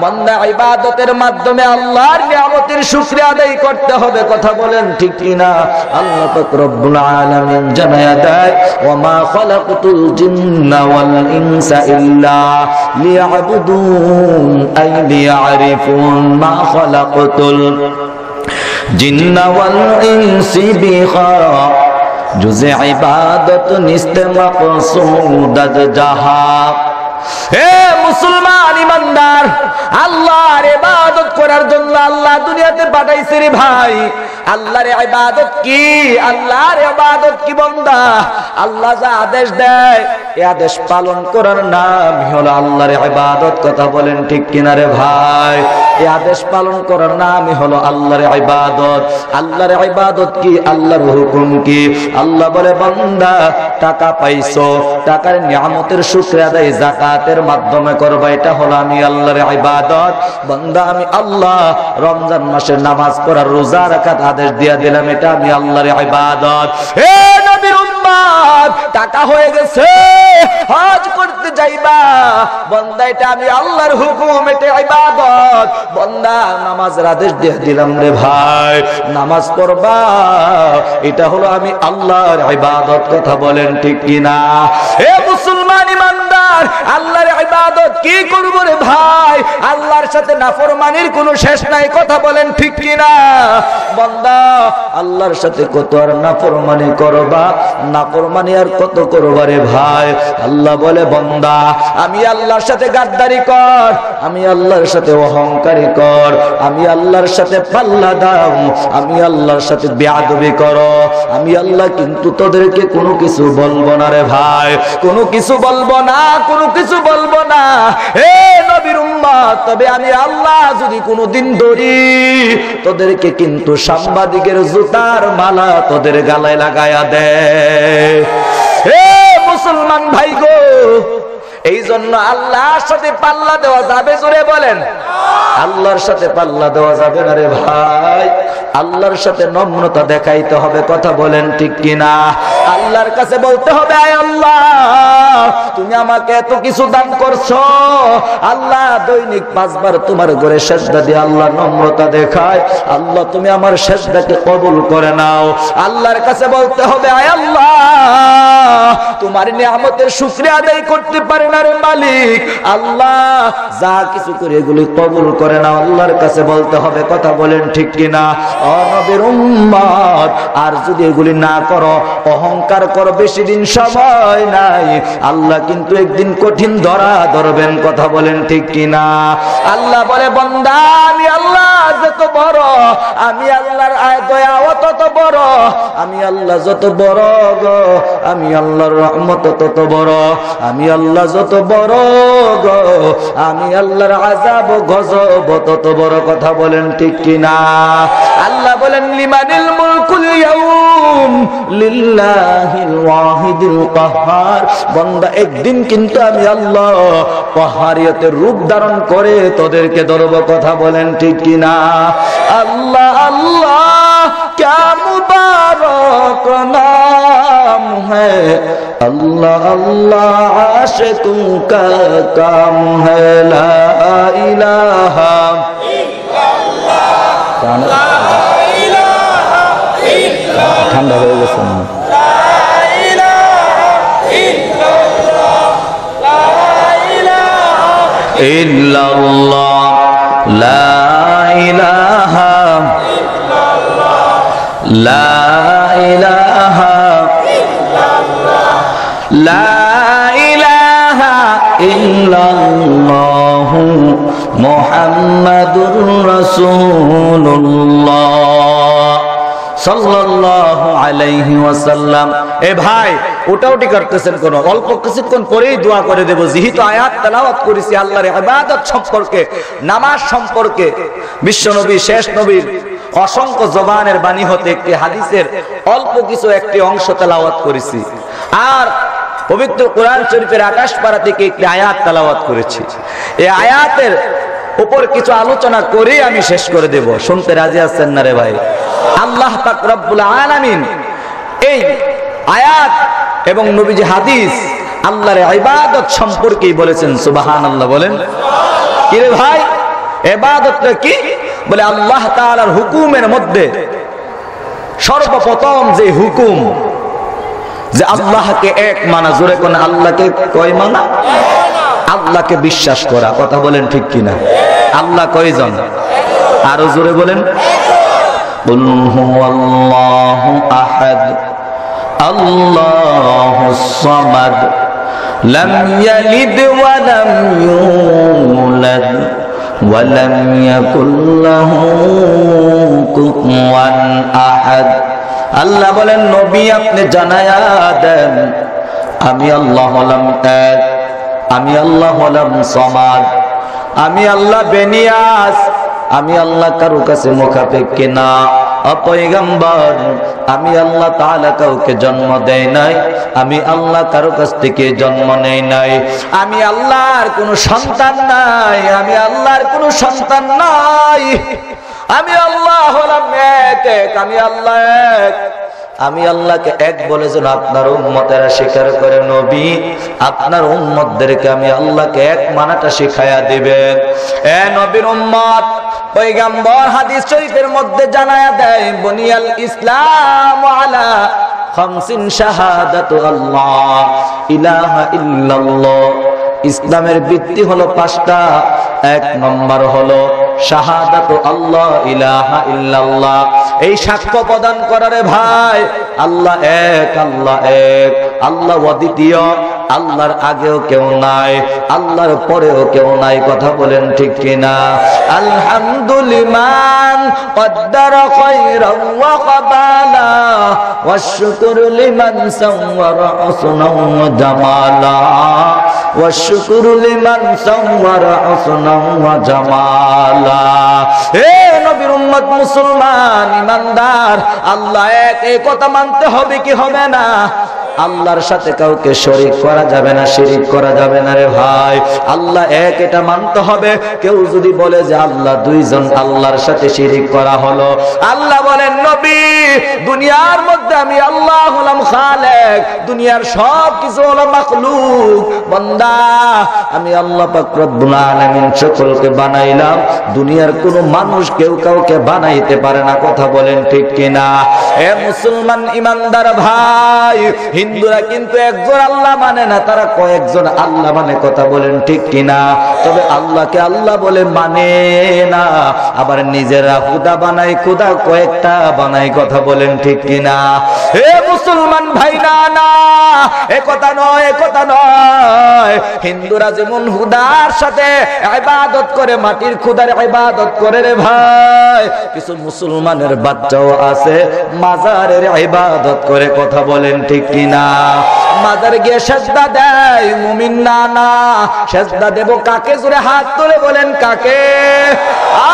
বান্দা ইবাদতের মাধ্যমে আল্লাহর নিয়ামতের শুকরিয়া আদায় করতে হবে। কথা বলেন ঠিক কিনা? আল্লাহ পাক রব্বুল আলামিন জানায়া দেয়, ওয়া মা খালাকতুল জিন্না ওয়াল ইনসা ইল্লা লিয়াবুদুন আই লিয়ারিফুন মা খালাকতুল জিন্না ওয়াল ইনসি বিখা জুযে ইবাদত নিস্তে মাকসুদাত জাহা। হে মুসলমান ইমানদার, আল্লাহর ইবাদত করার জন্য আল্লাহ দুনিয়াতে পাঠাইছে রে ভাই। আল্লাহর ইবাদত কি? আল্লাহর ইবাদত কি বান্দা? আল্লাহ যা আদেশ দেয় এই আদেশ পালন করার নাম হলো আল্লাহর ইবাদত। কথা বলেন ঠিক কিনা রে ভাই? এই আদেশ পালন করার নামই হলো আল্লাহর ইবাদত। আল্লাহর ইবাদত কি? আল্লাহর হুকুম কি? আল্লাহ বলে বান্দা টাকা পাইছো, টাকার নিয়ামতের শুকরিয়া আদায় যাকাতের মাধ্যমে করবা, এটা হলো আমি আল্লাহর ইবাদত। বান্দা আমি আল্লাহ রমজান মাসের নামাজ পড়া রোজা রাখার আদেশ দিয়া দিলাম, এটা আমি আল্লাহর ইবাদত। হে নবীর উম্মত টাকা হয়ে গেছে, হজ করতে যাইবা। বান্দা এটা আমি আল্লাহর হুকুম, এটা ইবাদত। বান্দা নামাজের আদেশ দিয়ে দিলাম রে ভাই, নামাজ পড়বা, এটা হলো আমি আল্লাহর ইবাদত। কথা বলেন ঠিক কিনা? এ মুসলমান ইমানদার, আল্লাহর ইবাদত কি করব রে ভাই? আল্লাহর সাথে নাফরমানির কোনো শেষ নাই। কথা বলেন ঠিক কিনা? বান্দা আল্লাহর সাথে কত আর নাফরমানি করবা, নাফরমানি আর কত করবা রে ভাই? আল্লাহ বলে বান্দা আমি আল্লাহর সাথে গাদ্দারি কর, আমি আল্লাহর সাথে অহংকারী কর, আমি আল্লাহর সাথে পাল্লা দাও, আমি আল্লাহর সাথে বেয়াদবি করো, আমি আল্লাহ কিন্তু তোদেরকে কোনো কিছু বলবো না রে ভাই, কোনো কিছু বলবো না, কোনো কিছু বলবো না। হে নবীর উম্মত, তবে আমি আল্লাহ যদি কোনোদিন ধরি তোদেরকে কিন্তু সাংবাদিকের জুতার মালা তোদের গালায় লাগায়া দে। হে মুসলমান ভাই গো, এই জন্য আল্লাহর সাথে পাল্লা দেওয়া যাবে? জোরে বলেন। আল্লাহর সাথে পাল্লা দেওয়া যাবে না রে ভাই। আল্লাহর সাথে নম্রতা দেখাইতে হবে। কথা বলেন ঠিক কিনা? আল্লাহর কাছে বলতে হবে, আয় আল্লাহ তুমি আমাকে এত কিছু দান করছো, আল্লাহ দৈনিক 5 বার তোমার ঘরে সেজদা দিয়ে আল্লাহ নম্রতা দেখায়, আল্লাহ তুমি আমার সেজদাকে কবুল করে নাও। আল্লাহর কাছে বলতে হবে, আয় আল্লাহ তোমার নিয়ামতের শুকরিয়া আদায় করতে পারে না রে মালিক, আল্লাহ যা কিছু করে এগুলি কবুল করে নাও। আল্লাহর কাছে বলতে হবে। কথা বলেন ঠিক কিনা? ও নবীর উম্মত, আর যদি এগুলি না করো, অহংকার করো, বেশি দিন সময় নাই, আল্লাহ কিন্তু একদিন কঠিন ধরা ধরবেন। কথা বলেন ঠিক কিনা? আল্লাহ বলে বান্দা আমি আল্লাহ যত বড়, আমি আল্লাহর দয়া তত বড়, আমি আল্লাহ যত বড় গো, আমি আল্লাহর রহমত তত বড়, আমি আল্লাহ যত বড় গো, আমি আল্লাহর আযাব গজব তত বড়। কথা বলেন ঠিক কিনা? আল্লাহ বলেন লিমানিল মুলকুল ইয়াউম লিল্লাহিল ওয়াহিদিল কাহ্হার। বান্দা একদিন কিন্তু আমি আল্লাহ কাহ্হারিয়তের রূপ ধারণ করে তোদেরকে ধরব। কথা বলেন ঠিক কিনা? আল্লাহ আল্লাহ क्या मुबारक नाम है, अल्लाह अल्लाह आशिकों का काम है, ला इलाहा ठंडा हो गया सुन इल्लल्लाह ला इलाहा ला इलाहा ला इलाहा इल्लल्लाह मुहम्मदुर রাসূলুল্লাহ সাল্লাল্লাহু আলাইহি ওয়াসাল্লাম। এ ভাই ওটাওটি করতেছেন কোন? অল্প কিছুক্ষণ পরেই দোয়া করে দেব। যেহেতু আয়াত তেলাওয়াত করেছি আল্লাহর ইবাদত সম্পর্কে, নামাজ সম্পর্কে, বিশ্বনবী শেষ নবীর অসংখ্য জবানের বাণী হতে একটি হাদিসের অল্প কিছু একটি অংশ তেলাওয়াত করেছি, আর পবিত্র কোরআন শরীফের 28 পারা থেকে একটি আয়াত তেলাওয়াত করেছি। এই আয়াতের উপর কিছু আলোচনা করে আমি শেষ করে দেব। শুনতে রাজি আছেন না রে ভাই? আল্লাহ পাক রব্বুল আলামিন এই আয়াত এবং নবীজি হাদিস আল্লাহর ইবাদত সম্পর্কেই বলেছেন। সুবহানাল্লাহ বলেন। কি রে ভাই ইবাদতটা কি? বলে আল্লাহ তাআলার হুকুমের মধ্যে সর্বপ্রথম যে হুকুম, যে আল্লাহকে এক মানা। জোরে কোন আল্লাহকে কয় মানা? আল্লাহকে বিশ্বাস করা। কথা বলেন ঠিক কিনা? আল্লাহ কয়জন? আরো জোরে বলেন। কুল হুয়াল্লাহু আহাদ আল্লাহুস সামাদ লাম ইয়ালিদ ওয়া লাম ইউলাদ ওয়া লাম ইয়াকুল লাহু কুফুয়ান আহাদ। আল্লাহ বলেন নবী আপনি জানায়া দেন আমি আল্লাহ হলাম এক, আমি আল্লাহ হলাম সামাদ, আমি আল্লাহ বেনিয়াস, আমি আল্লাহ কারো কাছে মুখাপেক্ষী না। অপয়গম্বর আমি আল্লাহ তাআলা কাউকে জন্ম দেই নাই, আমি আল্লাহ কারো কাছ থেকে জন্ম নেই নাই, আমি আল্লাহর কোনো সন্তান নাই, আমি আল্লাহর কোনো সন্তান নাই, আমি আল্লাহ হলাম এক, আমি আল্লাহ এক। আমি আল্লাহকে এক বলে যেন আপনার উম্মতেরা স্বীকার করে। নবী আপনার উম্মতদেরকে আমি আল্লাহকে এক মানাটা শিখায়া দিবেন। এ নবীর উম্মত, পয়গম্বর হাদিস শরীফের মধ্যে জানায়া দেয়, বুনিয়াল ইসলাম আলা খামসিন শাহাদাতু আল্লাহ ইলাহা ইল্লাল্লাহ। ইসলামের ভিত্তি হলো 5টা। 1 নম্বর হলো শাহাদাতু আল্লাহ ইলাহা ইল্লাল্লাহ। এই সাক্ষ্য প্রদান করারে ভাই, আল্লাহ এক, আল্লাহ এক, আল্লাহ অদ্বিতীয়, আল্লাহর আগেও কেউ নাই, আল্লাহর পরেও কেউ নাই। কথা বলেন ঠিক কিনা? আলহামদুলিল্লাহ কদ্দারা খায়রান ওয়া কাবালা ওয়াশ শুকরু লিমান সাওয়ারা হুসনান ওয়া জামালা ওয়াশ শুকরু লিমান সাওয়ারা হুসনান ওয়া জামালা। হে নবীর উম্মত মুসলমান ইমানদার, আল্লাহ এক, এই কথা মানতে হবে কি হবে না? আল্লাহর সাথে কাউকে শরীক করা যাবে না, শিরিক করা যাবে না রে ভাই। আল্লাহ এক, এটা মানতে হবে। কেউ যদি বলে যে আল্লাহ দুইজন, আল্লাহর সাথে শিরিক করা হলো। আল্লাহ বলেন, নবী দুনিয়ার মধ্যে আমি আল্লাহ হলাম খালেক, দুনিয়ার সব কিছু হলো মাখলুক। বান্দা আমি আল্লাহ পাক রব্বুল আলামিন সকলকে বানাইলাম, দুনিয়ার কোনো মানুষ কেউ কাউকে বানাইতে পারে না। কথা বলেন ঠিক কিনা? এ মুসলমান ইমানদার ভাই, হিন্দুরা কিন্তু একজন আল্লাহ মানে না, তারা কয়েকজন আল্লাহ মানে। কথা বলেন ঠিক কিনা? তবে আল্লাহকে আল্লাহ বলে মানে না, আবার নিজেরা খুদা বানাই, খুদা কয়েকটা বানাই। কথা বলেন ঠিক কিনা? হে মুসলমান ভাই, না না, এ কথা নয়, এ কথা নয়। হিন্দুরা যেমন খুদার সাথে ইবাদত করে, মাটির খুদার ইবাদত করে রে ভাই, কিছু মুসলমানের বাচ্চাও আছে মাজারের ইবাদত করে। কথা বলেন ঠিক কিনা? মাজার গিয়ে সেজদা দেয় মুমিন। না না, সেজদা দেব কাকে? জোরে হাত তুলে বলেন কাকে?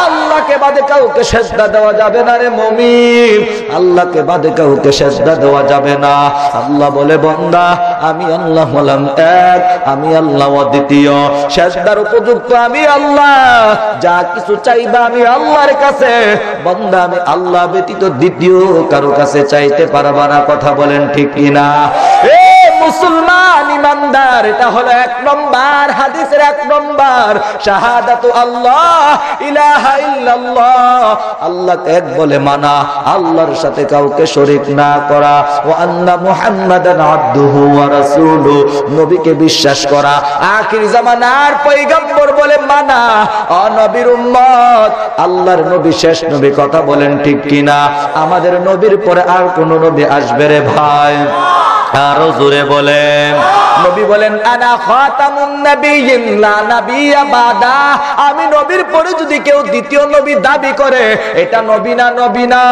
আল্লাহকে বাদে কাউকে সেজদা দেওয়া যাবে না রে মুমিন, আল্লাহকে বাদে কাউকে সেজদা দেওয়া যাবে না। আল্লাহ বলে, বান্দা আমি আল্লাহ হলাম এক, আমি আল্লাহ অদ্বিতীয়, সেজদার উপযুক্ত আমি আল্লাহ। যা কিছু চাইবা আমি আল্লাহর কাছে, বান্দা আমি আল্লাহ ব্যতীত দ্বিতীয় কারো কাছে চাইতে পারবা না। কথা বলেন ঠিক কিনা? এ মুসলমান ইমানদার, এটা হলো 1 নম্বর হাদিসের 1 নম্বর শাহাদাতু আল্লাহ ইলাহা ইল্লাল্লাহ। আল্লাহকে এক বলে মানা, আল্লাহর সাথে কাউকে শরীক না করা। ওয়া আন্না মুহাম্মাদান আবদুহু ওয়া রাসূলুহু, নবীকে বিশ্বাস করা, আখির জামানার পয়গম্বর বলে মানা। ও নবীর উম্মত, আল্লাহর নবী শেষ নবী। কথা বলেন ঠিক কিনা? আমাদের নবীর পরে আর কোন নবী আসবে রে ভাই? আরো জোরে বলেন। নবী বলেন, আনা খাতামুন নাবিয়্যিন লা নাবিয়্যা বাদা। আমি নবীর পরে যদি কেউ দ্বিতীয় নবী দাবি করে, এটা নবী না, নবী না,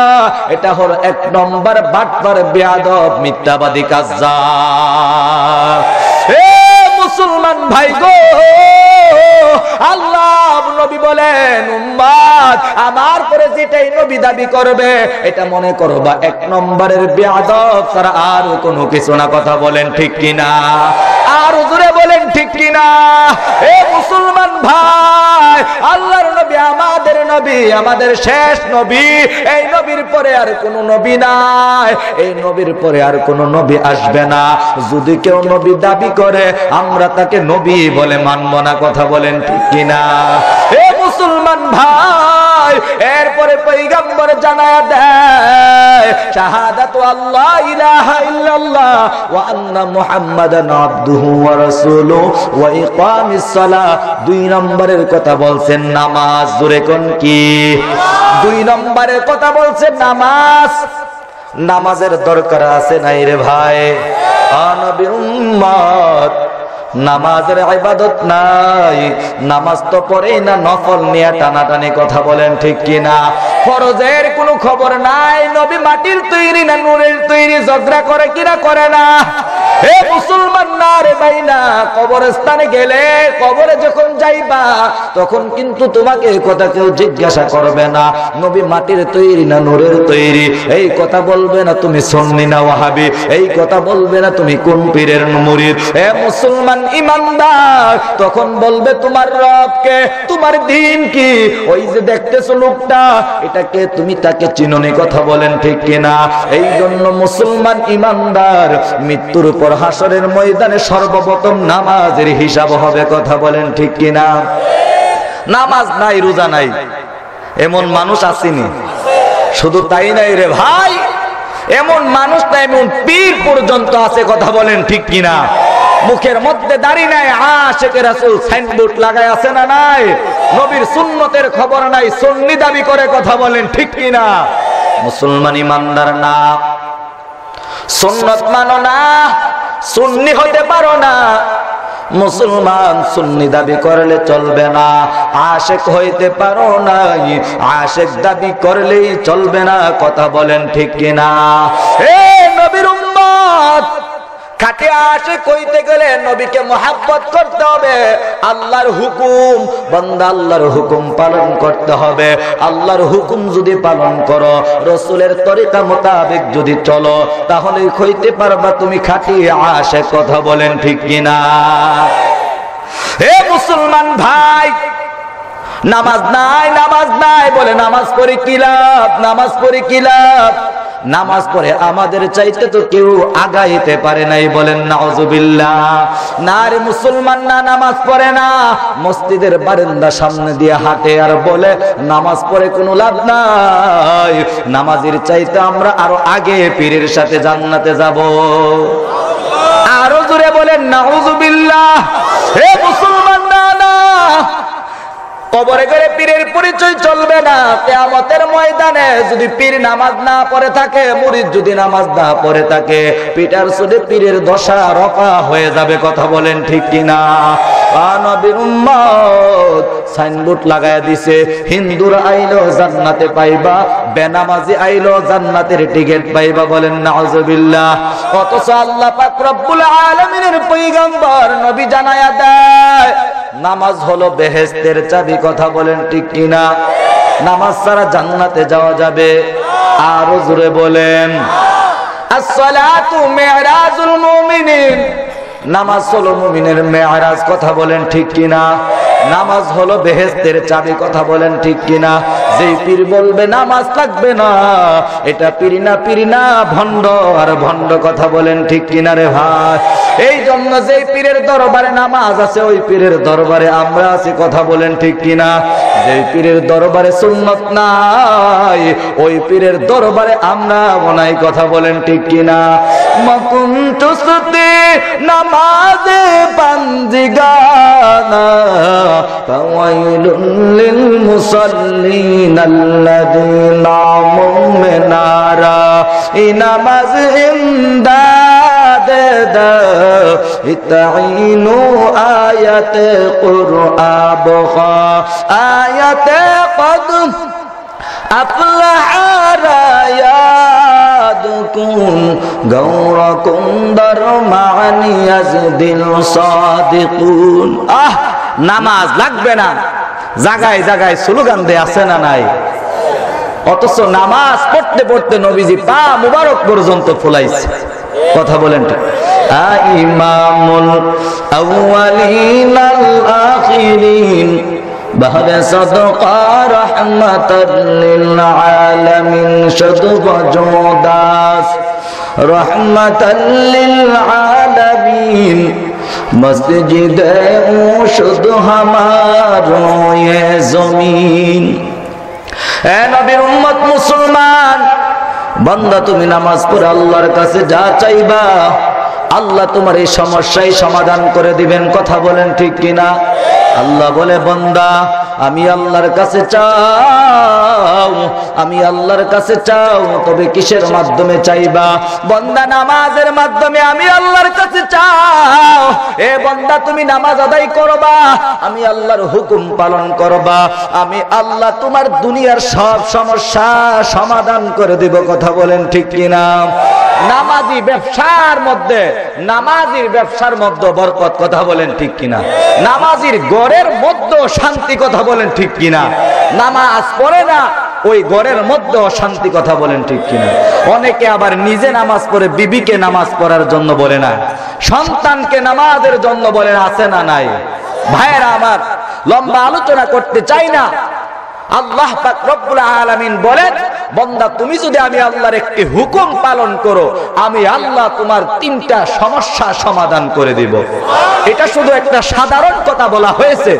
এটা হলো 1 নম্বর বাটপার, বেয়াদব, মিথ্যাবাদী, কাজ্জাব। হে মুসলমান ভাই গো, আল্লাহ নবী বলেন, উম্মত আমার পরে যেটাই নবী দাবি করবে, এটা মনে করবা 1 নম্বরের বেয়াদব ছাড়া আর কোনো কিছু না। কথা বলেন ঠিক কিনা? আর জোরে বলেন ঠিক কিনা? এ মুসলমান ভাই, আল্লাহর নবী আমাদের নবী, আমাদের শেষ নবী। এই নবীর পরে আর কোনো নবী নাই, এই নবীর পরে আর কোনো নবী আসবে না। যদি কেউ নবী দাবি করে, আমরা তাকে নবী বলে মানব না। কথা বলেন ঠিক কিনা? হে মুসলমান ভাই, এরপরে পয়গম্বর জানায়া দেয় শাহাদাতু আল্লাহ ইলাহা ইল্লাল্লাহ ওয়া আন্না মুহাম্মাদান আবদুহু ওয়া রাসূলুহু ওয়া ইকামিস সালাহ। 2 নম্বরের কথা বলছেন নামাজ। জোরে কোন কি? 2 নম্বরের কথা বলছেন নামাজ। নামাজের দরকার আছে নাই রে ভাই? নবী উম্মত, নামাজের ইবাদত নাই, নামাজ তো পড়েই না, নফল নিয়ে টানাটানি। কথা বলেন ঠিক কিনা? ফরজের কোনো খবর নাই। নবী মাটির তৈরি না নূরের তৈরি, ঝগড়া করে কিনা করে না? হে মুসলমান না রে ভাই না, কবরস্থানে গেলে কবরে যখন যাইবা তখন কিন্তু তোমাকে কথা কেউ জিজ্ঞাসা করবে না নবী মাটির তৈরি না নূরের তৈরি, এই কথা বলবে না তুমি সুন্নি না ওয়াহাবি, এই কথা বলবে না তুমি কোন পীরের মুরিদ। হে মুসলমান ইমানদার, তখন বলবে তোমার রবকে, তোমার দ্বীন কি, ওই যে দেখতেছো লোকটা এটাকে তুমি তাকে চিনোনি, কথা বলেন ঠিক কিনা? এই জন্য মুসলমান ইমানদার মৃত্যুর পর হাসরের ময়দানে সর্বপ্রথম নামাজের হিসাব হবে, কথা বলেন ঠিক কিনা? নামাজ নাই রোজা নাই এমন মানুষ আসেনি, শুধু তাই নাই রে ভাই, এমন মানুষ না এমন পীর পর্যন্ত আছে, কথা বলেন ঠিক কিনা? মুখের মধ্যে দাড়ি নাই, আশিকে রাসূল সাইনবোর্ড লাগায় আছে না নাই? নবীর সুন্নতের খবর নাই, সুন্নি দাবি করে, কথা বলেন ঠিক কিনা? মুসলমান ইমানদার না, সুন্নত মানো না, সুন্নি হতে পারো না। মুসলমান সুন্নি দাবি করলে চলবে না, আশিক হইতে পারো না, আশিক দাবি করলেই চলবে না, কথা বলেন ঠিক কিনা? হে নবীর উম্মত, খাঁটি আশিক হইতে গেলে নবীকে মুহাব্বত করতে হবে, আল্লাহর হুকুম বান্দা আল্লাহর হুকুম পালন করতে হবে। আল্লাহর হুকুম যদি পালন করো, রাসূলের তরিকা মোতাবেক যদি চলো, তাহলেই হইতে পারবা তুমি খাঁটি আশিক, কথা বলেন ঠিক কিনা? হে মুসলমান ভাই, নামাজ নাই নামাজ নাই বলে নামাজ পড়ে কি লাভ, নামাজ পড়ে কি লাভ? নামাজ পড়ে আমাদের চাইতে তো কেউ আগাইতে পারে নাই, বলেন নাউজুবিল্লাহ। না রে মুসলমান না, নামাজ পড়ে না, মসজিদের বারান্দা সামনে দিয়ে হাঁটে আর বলে নামাজ পড়ে কোনো লাভ নাই, নামাজের চাইতে আমরা আরো আগে পীরের সাথে জান্নাতে যাব। আরো জোরে বলেন নাউজুবিল্লাহ। হে মুসলমান না না, কবরে গেলে পীরের পরিচয় চলবে না। কিয়ামতের ময়দানে যদি পীর নামাজ না পড়ে থাকে, মুরিদ যদি নামাজ না পড়ে থাকে, পিটার সুদে পীরের দশা রফা হয়ে যাবে, কথা বলেন ঠিক কিনা? নবীর উম্মত সাইনবোর্ড লাগায়া দিছে, হিন্দুরা আইলো জান্নাতে পাইবা, বেনামাজি আইলো জান্নাতের টিকিট পাইবা, বলেন নাউজুবিল্লাহ। অথচ আল্লাহ পাক রব্বুল আলামিনের পয়গম্বর নবী জানায়া দেয় নামাজ হলো বেহেশতের চাবি, কথা বলেন ঠিক কিনা? নামাজ ছাড়া জান্নাতে যাওয়া যাবে। আরো জোরে বলেন আসসালাতু মিরাজুল মুমিনিন, নামাজ হলো মুমিনের মেরাজ, কথা বলেন ঠিক কিনা? নামাজ হলো বেহেশতের চাবি, কথা বলেন ঠিক কিনা? যেই পীর বলবে নামাজ লাগবে না, এটা পীর না, পীর না ভণ্ড আর ভণ্ড, কথা বলেন ঠিক কিনা রে ভাই? এই জন্য যেই পীরের দরবারে নামাজ আছে, ওই পীরের দরবারে আমরা আছি, কথা বলেন ঠিক কিনা? যেই পীরের দরবারে সুন্নত নাই, ওই পীরের দরবারে আমরা নাই, কথা বলেন ঠিক কিনা? মকুন্তু সুতি নামাজে বান্দিগানা, ফাওয়াইলুল লিল মুসাল্লিন আল্লাযীনা হুম মিনারা, এই নামাজ ইমদাদে ইতাইনু আয়াতে কুরআব, আয়াতে কদ আফলাহা রায়াদুকুম গৌরকুম দরমানি আজদিল সাদিকুন। নামাজ লাগবে না, জায়গায় জায়গায় স্লোগান দেয়া আছে না নাই? অথচ নামাজ পড়তে পড়তে নবীজি পা মুবারক পর্যন্ত ফুলাইছে, কথা বলেন ঠিক? ইমামুল আউয়ালিন আল আখিরিন বাহরে সাদকা রাহমাতাল লিল আলামিন, সাদকা জোদাস রাহমাতাল লিল আলামিন, মসজিদে শুধু হামারো ये জমিন। এ নবীর উম্মত মুসলমান, বান্দা তুমি নামাজ পড়ে আল্লাহর কাছে যা চাইবা, আল্লাহ তোমার এই সমস্যাই সমাধান করে দিবেন, কথা বলেন ঠিক কিনা? আল্লাহ বলে বান্দা আমি আল্লাহর কাছে চাও, আমি আল্লাহর কাছে চাও, তবে কিসের মাধ্যমে চাইবা? বান্দা নামাজের মাধ্যমে আমি আল্লাহর কাছে চাও। এ বান্দা তুমি নামাজ আদায় করবা, আমি আল্লাহর হুকুম পালন করবা, আমি আল্লাহ তোমার দুনিয়ার সব সমস্যা সমাধান করে দিব, কথা বলেন ঠিক কিনা? নামাজি ব্যবসার মধ্যে, নামাজির ব্যবসার মধ্যে বরকত, কথা বলেন ঠিক কিনা? নামাজির ঘরের মধ্যে শান্তি, কথা বলেন ঠিক কিনা? নামাজ পড়ে না ওই ঘরের মধ্যে শান্তি, কথা বলেন ঠিক কিনা? অনেকে আবার নিজে নামাজ পড়ে বিবিকে নামাজ পড়ার জন্য বলে না, সন্তানকে নামাজের জন্য বলে না, আছে না নাই? ভাইরা আমার, লম্বা আলোচনা করতে চাই না। আল্লাহ পাক রব্বুল আলামিন বলেন, বান্দা তুমি যদি আমি আল্লাহর একটি হুকুম পালন করো, আমি আল্লাহ তোমার 3টা সমস্যা সমাধান করে দিব। এটা শুধু একটা সাধারণ কথা বলা হয়েছে।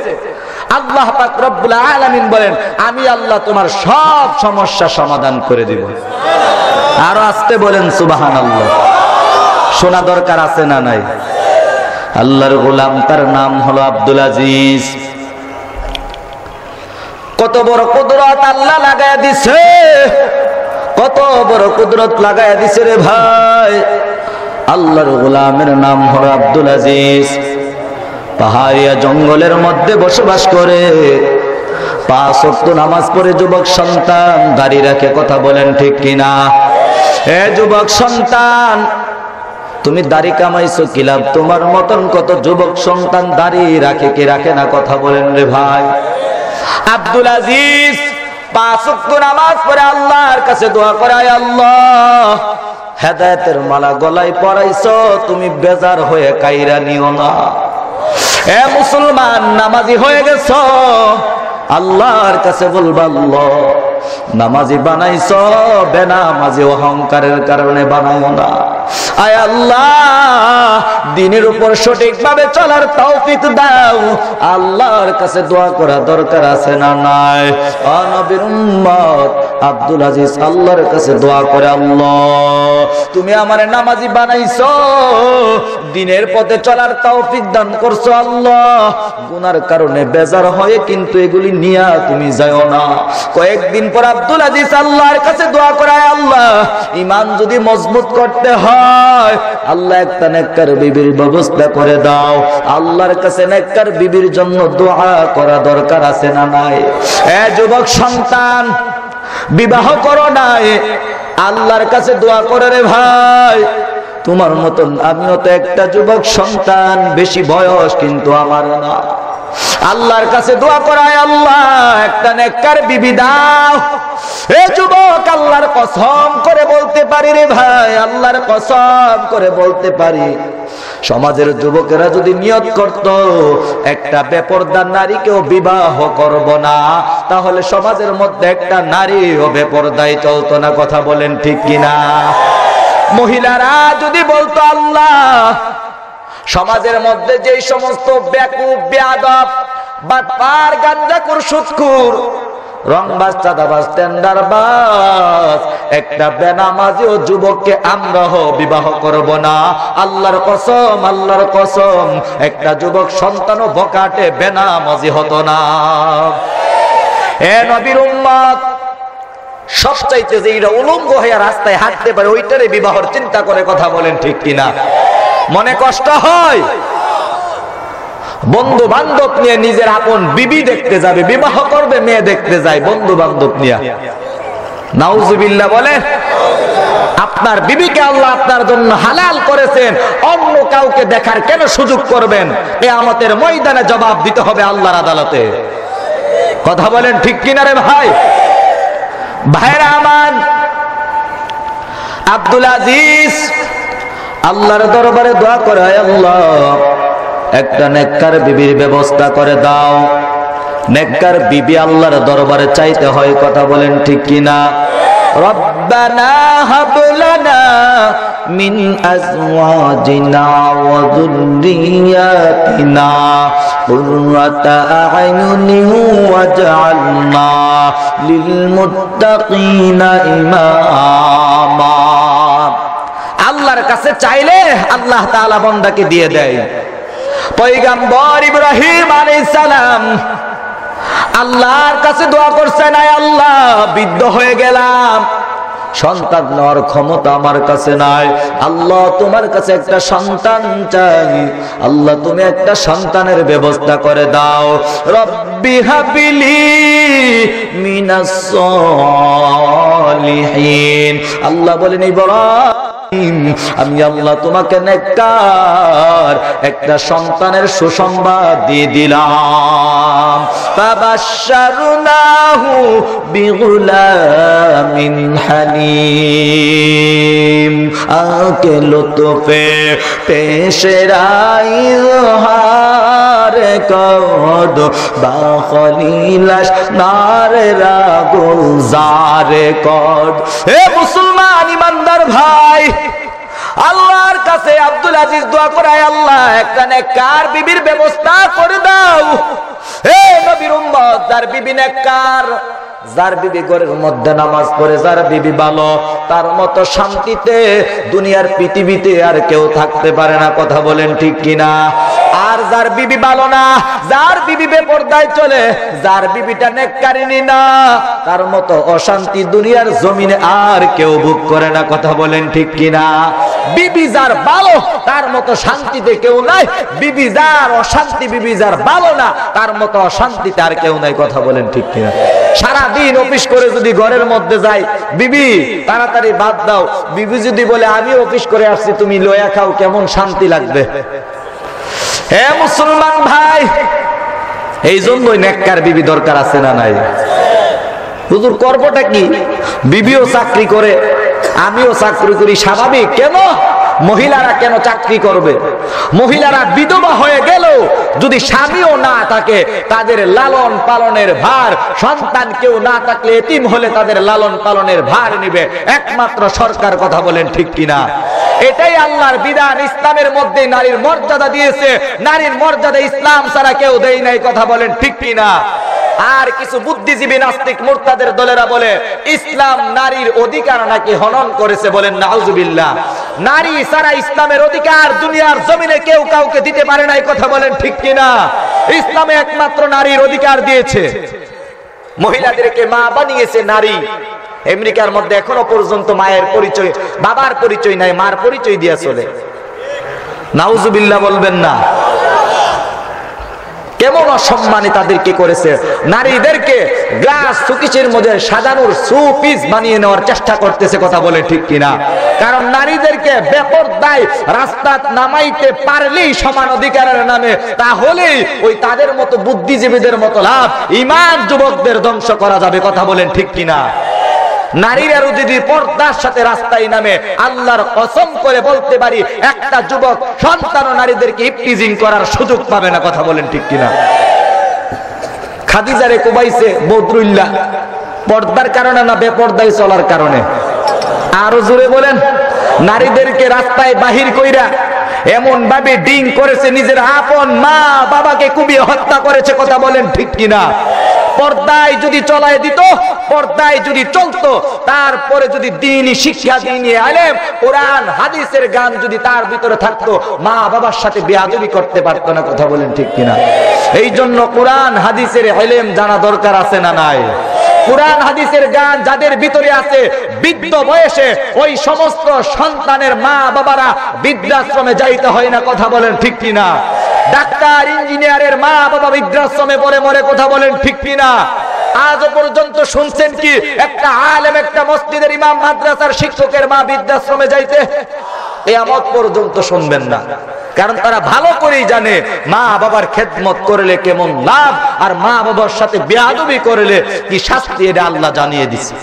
আল্লাহ পাক রব্বুল আলামিন বলেন, আমি আল্লাহ তোমার সব সমস্যা সমাধান করে দিব। আরো আসতে বলেন সুবহানাল্লাহ। শোনা দরকার আছে না নাই? আল্লাহর গোলাম, তার নাম হলো আব্দুল আজিজ। কত বড় কুদরত আল্লাহ লাগায় দিছে, কত বড় কুদরত লাগায় দিছে রে ভাই। আল্লাহর গোলামের নাম হলো আব্দুল আজিজ। পাহাড়িয়া জঙ্গলের মধ্যে বসবাস করে, 5 ওয়াক্ত নামাজ পড়ে যুবক সন্তান দাড়ি রাখে, কথা বলেন ঠিক কিনা? এ যুবক সন্তান, তুমি দাড়ি কামাইছো কি লাভ? তোমার মতন কত যুবক সন্তান দাড়ি রাখে কি রাখে না, কথা বলেন রে ভাই। আব্দুল আজিজ 5 ওয়াক্ত নামাজ পড়ে আল্লাহর কাছে দোয়া করে, আয় আল্লাহ, হেদায়েতের মালা গলায় পরাইছো, তুমি বেজার হয়ে কাইরা নিও না। এ মুসলমান, নামাজি হয়ে গেছো, আল্লাহর কাছে বলবা, আল্লাহ নামাজি বানাইছো, বেনামাজি অহংকারের কারণে বানাইও না। আয় আল্লাহ, দ্বীনের উপর সঠিকভাবে চলার তৌফিক দাও। আল্লাহর কাছে দোয়া করা দরকার আছে না নাই? নবীর উম্মত আব্দুল আজিজ আল্লাহর কাছে দোয়া করে, আল্লাহ তুমি আমারে নামাজি বানাইছো, দ্বীনের পথে চলার তৌফিক দান করছো। আল্লাহ গুনার কারণে বেজার হয়ে কিন্তু এগুলি নিয়া তুমি যাও না। কয়েকদিন পর আব্দুল আজিজ আল্লাহর কাছে দোয়া করে, আল্লাহ ঈমান যদি মজবুত করতে হয়, আল্লাহ একটা নেককার বিবির ব্যবস্থা করে দাও। আল্লাহর কাছে নেককার বিবির জন্য দোয়া করা দরকার আছে না নাই? এ যুবক সন্তান, বিবাহ করো নাই, আল্লাহর কাছে দোয়া করে রে ভাই। তোমার মতন আমিও তো একটা যুবক সন্তান, বেশি বয়স কিন্তু আমার না। আল্লাহর কাছে দোয়া করায়, আল্লাহ একটা নেককার বিবি দাও। এ যুবক, আল্লাহর কসম করে বলতে পারি রে ভাই, আল্লাহর কসম করে বলতে পারি, সমাজের যুবকেরা যদি নিয়ত করত একটা বেপরদা নারীকেও বিবাহ করব না, তাহলে সমাজের মধ্যে একটা নারীও বেপরদায় চলতো না, কথা বলেন ঠিক কিনা? মহিলারা যদি বলতো, আল্লাহ সমাজের মধ্যে যেই সমস্ত বেকুব, বেয়াদব, বাটপার, গাঞ্জাখোর, সুদখোর, রংবাজ, চাঁদাবাজ, টেন্ডারবাজ একটা বেনামাজি ও যুবককে আমরা বিবাহ করব না। আল্লাহর কসম, আল্লাহর কসম, একটা যুবক সন্তানও বকাটে বেনামাজি হতো না। এ নবীর উম্মত, সবচাইতে যে এরা উলঙ্গ হয়ে রাস্তায় হাঁটতে পারে, ওইটারে বিবাহর চিন্তা করে, কথা বলেন ঠিক কিনা? মনে কষ্ট হয়? বন্ধু বান্ধব নিয়ে নিজের আপন বিবি দেখতে যাবে, বিবাহ করবে, মেয়ে দেখতে যায় বন্ধু বান্ধব নিয়ে, নাউজুবিল্লাহ বলে। আপনার বিবিকে আল্লাহ আপনার জন্য হালাল করেছেন, অন্য কাউকে দেখার কেন সুযোগ করবেন? কিয়ামতের ময়দানে জবাব দিতে হবে আল্লাহর আদালতে, কথা বলেন ঠিক কিনা রে ভাই? ভাইরা আমার, আব্দুল আজিজ আল্লাহর দরবারে দোয়া করে, আল্লাহ একটা নেককার বিবির ব্যবস্থা করে দাও। নেককার বিবি আল্লাহর দরবারে চাইতে হয়, কথা বলেন ঠিক কিনা? রব্বানা হাব লানা মিন আজওয়াজিনা ওয়া যুররিয়াতিনা কুররাতা আ'য়ুনিন ওয়াজআলনা লিল মুত্তাকিনা ইমামা। আল্লাহর কাছে চাইলে আল্লাহ তাআলা বান্দাকে দিয়ে দেয়। পয়গম্বর ইব্রাহিম আলাইহিস সালাম আল্লাহর কাছে দোয়া করছেন, আয় আল্লাহ বৃদ্ধ হয়ে গেলাম, সন্তান নেওয়ার ক্ষমতা আমার কাছে নাই, আল্লাহ তোমার কাছে একটা সন্তান চাই, আল্লাহ তুমি একটা সন্তানের ব্যবস্থা করে দাও। রব্বি হাবিলি মিনাস সলিহিন। আল্লাহ বলেন, ইব্রাহিম আমি আল্লাহ তোমাকে নেককার একটা সন্তানের সুসংবাদ দিয়ে দিলাম। ফাবাশশারনাহু বিগুলামিন হালিম আকে লুতফে পেশরাই হার কদ বা খলিলাস নারে রাগুজারে কদ। হে মুসলমান ইমানদার ভাই, আল্লাহর কাছে আব্দুল আজিজ দোয়া করায়, আল্লাহ একটা নেককার বিবির ব্যবস্থা করে দাও। হে নবীর উম্মত, যার বিবি নেককার, যার বিবি ঘরের মধ্যে নামাজ পড়ে, যার বিবি ভালো, তার মতো শান্তিতে দুনিয়ার পৃথিবীতে আর কেউ থাকতে পারে না। কথা বলেন ঠিক কিনা? আর যার বিবি ভালো না, যার বিবি বেপরদায় চলে, যার বিবিটা নেককারিনী না, তার মতো অশান্তি দুনিয়ার জমিনে আর কেউ ভোগ করে না। কথা বলেন ঠিক কিনা? বিবি যার ভালো, তার মতো শান্তিতে কেউ নাই। বিবি যার অশান্তি, বিবি যার ভালো না, তার মতো অশান্তিতে আর কেউ নাই। কথা বলেন ঠিক কিনা? সারা দিন অফিস করে যদি ঘরের মধ্যে যাই, বিবি তাড়াতাড়ি বাদ দাও, বিবি যদি বলে আমি অফিস করে আসছি, তুমি লয়া খাও, কেমন শান্তি লাগবে? হে মুসলমান ভাই, এই জন্যই নেককার বিবি দরকার আছে না নাই? হুজুর করবোটা কি? বিবিও চাকরি করে, আমিও চাকরি করি, স্বাভাবিক। কেন মহিলারা কেন চাকরি করবে? মহিলারা বিধবা হয়ে গেল যদি স্বামীও না থাকে, তাদের লালন পালনের ভার, সন্তান কেউ না থাকলে এতিম হলে তাদের লালন পালনের ভার নিবে একমাত্র সরকার। কথা বলেন ঠিক কিনা? এটাই আল্লাহর বিধান। ইসলামের মধ্যে নারীর মর্যাদা দিয়েছে, নারীর মর্যাদা ইসলাম ছাড়া কেউ দেয় নাই। কথা বলেন ঠিক কিনা? আর কিছু বুদ্ধিজীবী নাস্তিক মুরতাদের দলেরা বলে ইসলাম নারীর অধিকার নাকি হনন করেছে। বলেন নাউজুবিল্লাহ। নারী ছাড়া ইসলামের অধিকার দুনিয়ার জমিনে কেউ কাউকে দিতে পারে নাই। কথা বলেন ঠিক কিনা? ইসলামে একমাত্র নারীর অধিকার দিয়েছে, মহিলাদেরকে মা বানিয়েছে নারী। আমেরিকার মধ্যে এখনো পর্যন্ত মায়ের পরিচয়, বাবার পরিচয় নাই, মার পরিচয় দিয়ে চলে। নাউজুবিল্লাহ বলবেন না? কেমন অসম্মানে তাদেরকে করেছে। নারীদেরকে গ্লাস সুকিসের মধ্যে সাজানোর সুপিস বানিয়ে নেওয়ার চেষ্টা করতেছে। কথা বলে ঠিক কিনা? কারণ নারীদেরকে বেপরদায় রাস্তা নামাইতে পারলেই সমান অধিকারের নামে, তাহলেই ওই তাদের মতো বুদ্ধিজীবীদের মতো লাভ, ইমান যুবকদের ধ্বংস করা যাবে। কথা বলেন ঠিক কিনা? নারীরা যদি পর্দার সাথে রাস্তায় নামে, আল্লাহর কসম করে বলতে পারি একটা যুবক সন্তান ও নারীদেরকে ইফতিজিং করার সুযোগ পাবে না। কথা বলেন ঠিক কিনা? খাদিজারে কুবাইছে বদরুল্লাহ, পর্দার কারণে না বেপর্দায় চলার কারণে? আরো জোরে বলেন। নারীদেরকে রাস্তায় বাহির কইরা এমন ভাবে ডিং করেছে, নিজের আপন মা বাবাকে কুবিয়ে হত্যা করেছে। কথা বলেন ঠিক কিনা? পর্দায় যদি চলায় দিত, পর্দায় যদি চলতো, তারপরে যদি দ্বীনি শিক্ষা, দ্বীনি ইলম, কোরআন হাদিসের জ্ঞান যদি তার ভিতরে থাকতো, মা বাবার সাথে বেয়াদবি করতে পারতো না। কথা বলেন ঠিক কিনা? এই জন্য কোরআন হাদিসের ইলম জানা দরকার আছে না নাই? কোরআন হাদিসের জ্ঞান যাদের ভিতরে আছে, বৃদ্ধ বয়সে ওই সমস্ত সন্তানের মা বাবারা বৃদ্ধাশ্রমে যাইতে হয় না। কথা বলেন ঠিক কিনা? ডাক্তার ইঞ্জিনিয়ারের মা বাবা বৃদ্ধাশ্রমে পড়ে মরে। কথা বলেন ঠিক কিনা? আজও পর্যন্ত শুনছেন কি একটা আলেম, একটা মসজিদের ইমাম, মাদ্রাসার শিক্ষকের মা বৃদ্ধাশ্রমে যাইতে? কিয়ামত পর্যন্ত শুনবেন না। কারণ তারা ভালো করেই জানে মা বাবার খেদমত করলে কেমন লাভ, আর মা বাবার সাথে বেয়াদবি করলে কি শাস্তি, এটা আল্লাহ জানিয়ে দিছে।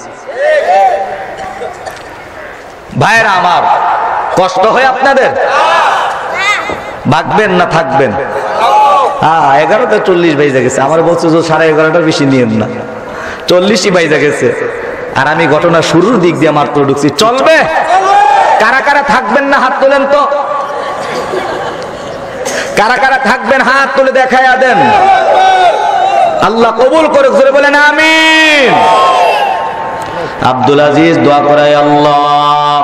ভাইরা আমার, কষ্ট হয় আপনাদের? ভাগবেন না থাকবেন? 11:40 বাইজে গেছে। আমার বলছে 11:30 বেশি নিয়েন না, 40ই বাইজে গেছে। আর আমি ঘটনা শুরুর দিক দিয়ে মাত্র ঢুকছি। চলবে? কারা কারা থাকবেন না হাত তোলেন তো? কারা কারা থাকবেন হাত তুলে দেখায়া দেন। আল্লাহ কবুল করে, জোরে বলেন আমিন। আব্দুল আজিজ দোয়া করায়, আল্লাহ